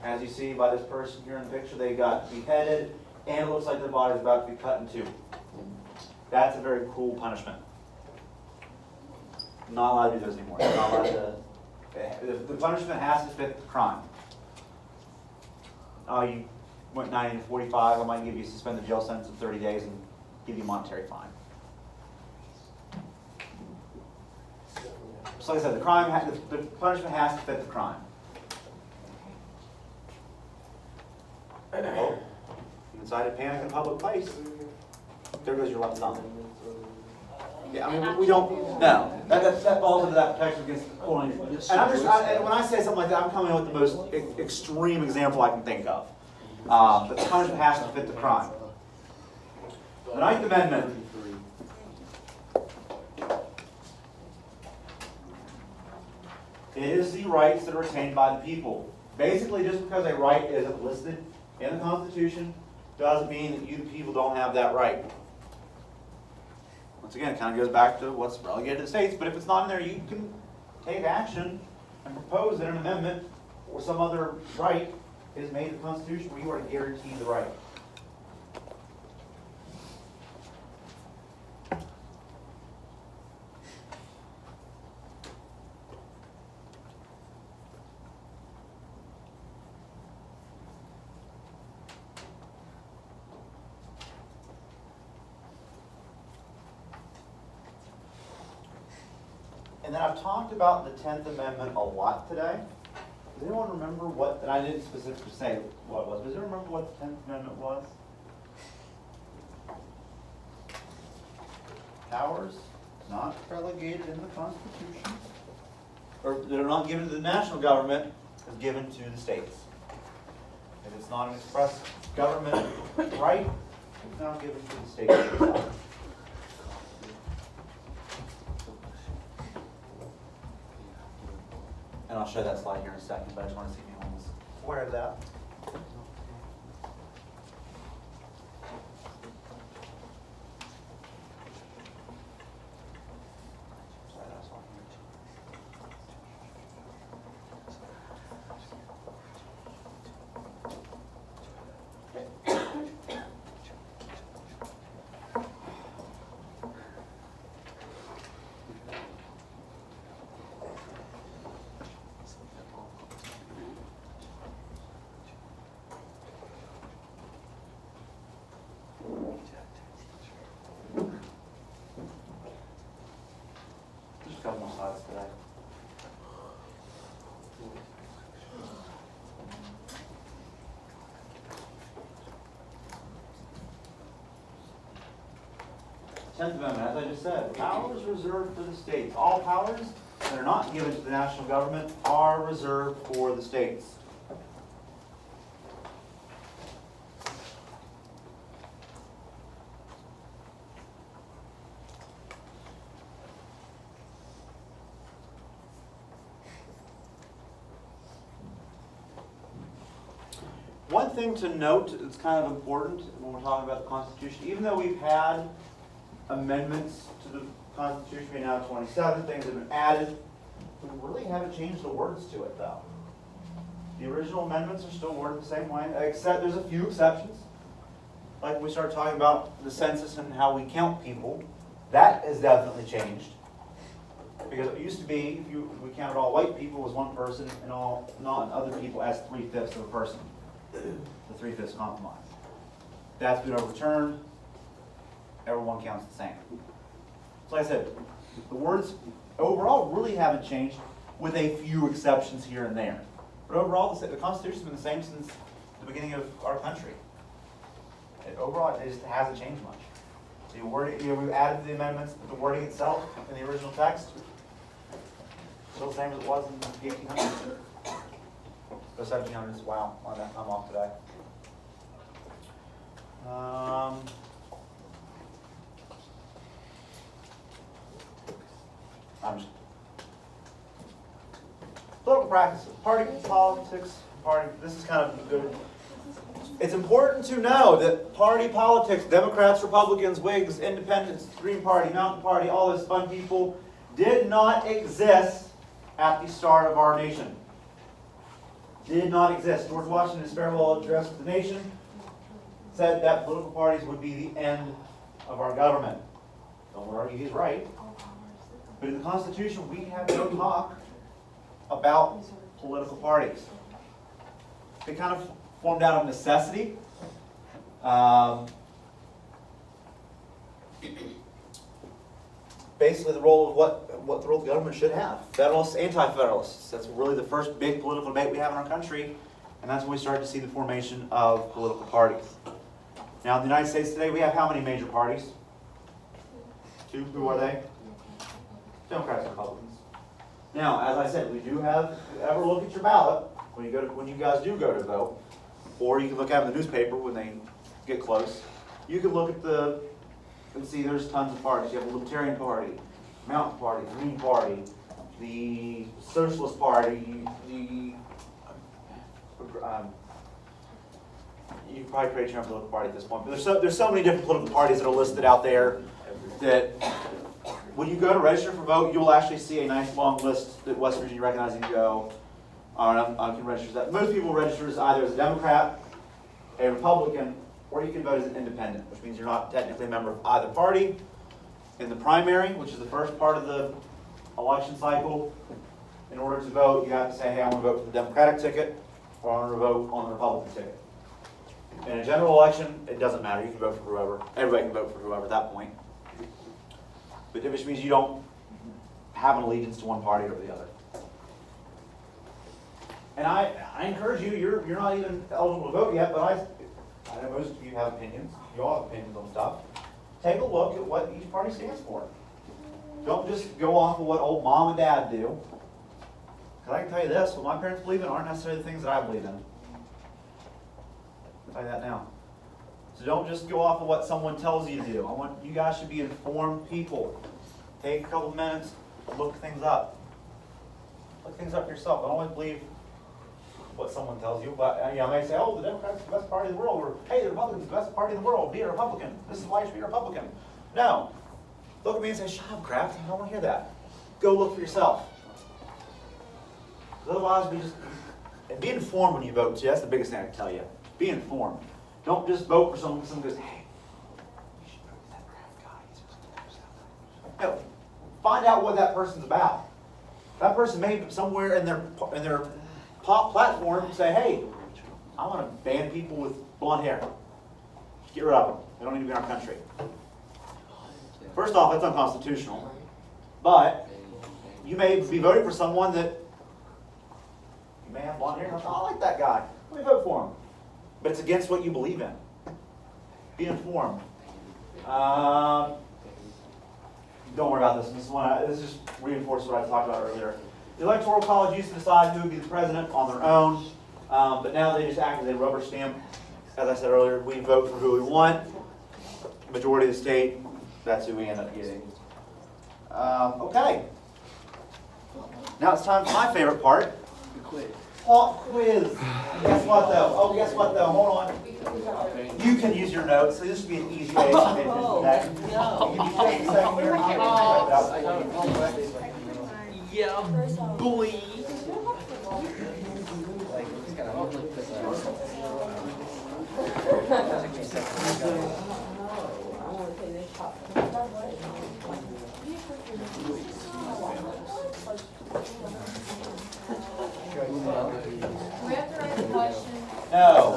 As you see by this person here in the picture, they got beheaded and it looks like their body's about to be cut in two. That's a very cruel punishment. Not allowed to do those anymore. Not allowed to, the punishment has to fit the crime. Oh, you went 90 to 45, I might give you a suspended jail sentence of 30 days and give you a monetary fine. So like I said, the punishment has to fit the crime. Oh, you incited panic in a public place. There goes your left thumb. Yeah, I mean, we don't, no, that falls into that protection against pulling. And I'm just, when I say something like that, I'm coming up with the most extreme example I can think of. But the punishment has to fit the crime. The Ninth Amendment. It is the rights that are retained by the people. Basically, just because a right isn't listed in the Constitution doesn't mean that you, the people, don't have that right. Once again, it kind of goes back to what's relegated to the states, but if it's not in there, you can take action and propose that an amendment or some other right is made in the Constitution where you are guaranteed the right. And then I've talked about the 10th Amendment a lot today. Does anyone remember what, and I didn't specifically say what it was, but does anyone remember what the 10th Amendment was? Powers not relegated in the Constitution, or that are not given to the national government, is given to the states. If it's not an express government right, it's now given to the states. And I'll show that slide here in a second, but I just want to see if anyone was aware of that. Sorry, that was on here too. Just a couple more slides today. Tenth Amendment, as I just said, powers reserved for the states. All powers that are not given to the national government are reserved for the states. One thing to note that's kind of important when we're talking about the Constitution, even though we've had amendments to the Constitution, we now have 27, things have been added, we really haven't changed the words to it though. The original amendments are still worded the same way, except there's a few exceptions. Like when we start talking about the census and how we count people, that has definitely changed. Because it used to be, if we counted all white people as one person and all non-other people as 3/5 of a person. The 3/5 compromise. That's been overturned. Everyone counts the same. So like I said, the words overall really haven't changed with a few exceptions here and there. But overall, the Constitution's been the same since the beginning of our country. Overall, it just hasn't changed much. The wording, we've added the amendments, but the wording itself in the original text, still the same as it was in the 1800s. The 1700s, wow, I'm off today. I'm just, political practice, party politics, this is kind of good. It's important to know that party politics, Democrats, Republicans, Whigs, Independents, Green Party, Mountain Party, all those fun people, did not exist at the start of our nation. Did not exist. George Washington's farewell address to the nation said that political parties would be the end of our government. Don't argue he's right. But in the Constitution, we have no talk about political parties. They kind of formed out of necessity. Basically, the role of what the role of the government should have. Federalists, anti-federalists. That's really the first big political debate we have in our country, and that's when we started to see the formation of political parties. Now, in the United States today, we have how many major parties? 2. Who are they? Democrats and Republicans. Now, as I said, we do have, if you ever look at your ballot, when you guys do go to vote, or you can look at it in the newspaper when they get close, you can look at and see there's tons of parties. You have the Libertarian Party, Mountain Party, Green Party, the Socialist Party, you probably create your own political party at this point, but there's so many different political parties that are listed out there that when you go to register for vote, you'll actually see a nice long list that West Virginia Recognizing Go I can register that. Most people register as either as a Democrat, a Republican, or you can vote as an independent, which means you're not technically a member of either party. In the primary, which is the first part of the election cycle, in order to vote, you have to say, hey, I want to vote for the Democratic ticket, or I want to vote on the Republican ticket. In a general election, it doesn't matter. You can vote for whoever. Everybody can vote for whoever at that point. But which means you don't have an allegiance to one party over the other. And I encourage you, you're not even eligible to vote yet, but I know most of you have opinions. You all have opinions on stuff. Take a look at what each party stands for. Don't just go off of what old mom and dad do. Because I can tell you this, what my parents believe in aren't necessarily the things that I believe in. I'll tell you that now. So don't just go off of what someone tells you to do. I want you guys to be informed people. Take a couple minutes, look things up. Look things up yourself. Don't always believe what someone tells you, but I may say, oh, the Democrats are the best party in the world, or hey, the Republicans are the best party in the world, be a Republican. This is why you should be a Republican. No. Look at me and say, shut up, Kraft. I don't want to hear that. Go look for yourself. Otherwise, and be informed when you vote, too. That's the biggest thing I can tell you. Be informed. Don't just vote for someone because someone goes, hey, you should vote for that Kraft guy. No. Find out what that person's about. That person may somewhere in their pop platform say, hey, I want to ban people with blonde hair. Get rid of them. They don't need to be in our country. First off, that's unconstitutional. But you may be voting for someone that you may have blonde hair. Oh, I like that guy. Let me vote for him. But it's against what you believe in. Be informed. Don't worry about this. This just reinforces what I talked about earlier. The Electoral College used to decide who would be the president on their own, but now they just act as a rubber stamp. As I said earlier, we vote for who we want. Majority of the state, that's who we end up getting. Okay. Now it's time for my favorite part. The quiz. Pop quiz. Guess what though? Oh, guess what though? Hold on. You can use your notes, so this would be an easy way to pay attention to that. Give me just a second here. Yeah, boy. We have to write a question. No.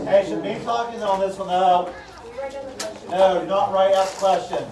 Hey, should be talking on this one though. No, do not write out the question.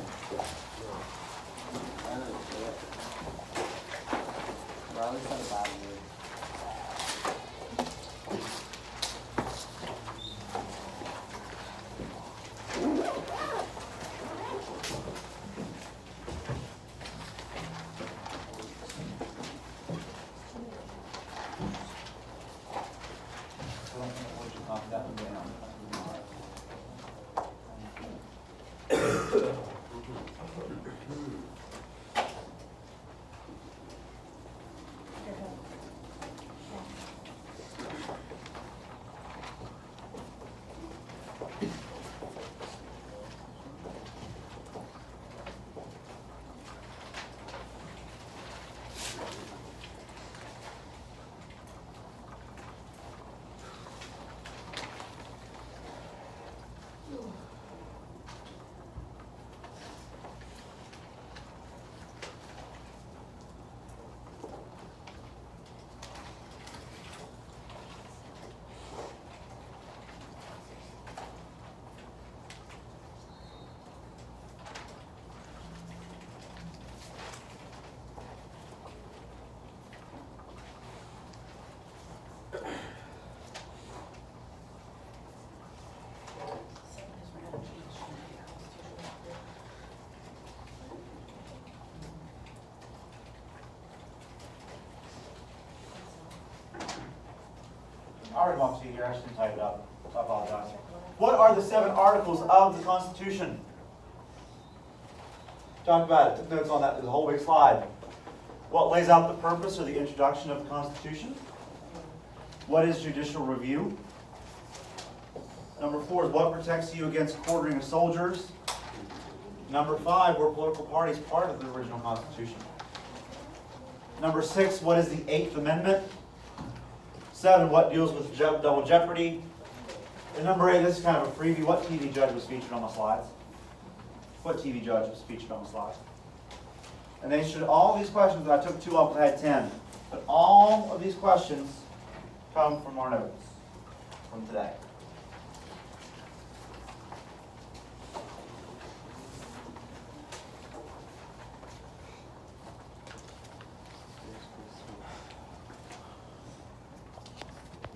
I'll read them off to you here, I just didn't type it up, so I apologize. What are the 7 articles of the Constitution? Talked about it, took notes on that, there's a whole big slide. What lays out the purpose or the introduction of the Constitution? What is judicial review? Number 4 is what protects you against quartering of soldiers? Number 5, were political parties part of the original Constitution? Number 6, what is the 8th Amendment? 7, what deals with double jeopardy? And number 8, this is kind of a freebie. What TV judge was featured on the slides? What TV judge was featured on the slides? And they should, all these questions, I took 2 off, I had 10. But all of these questions come from our notes from today.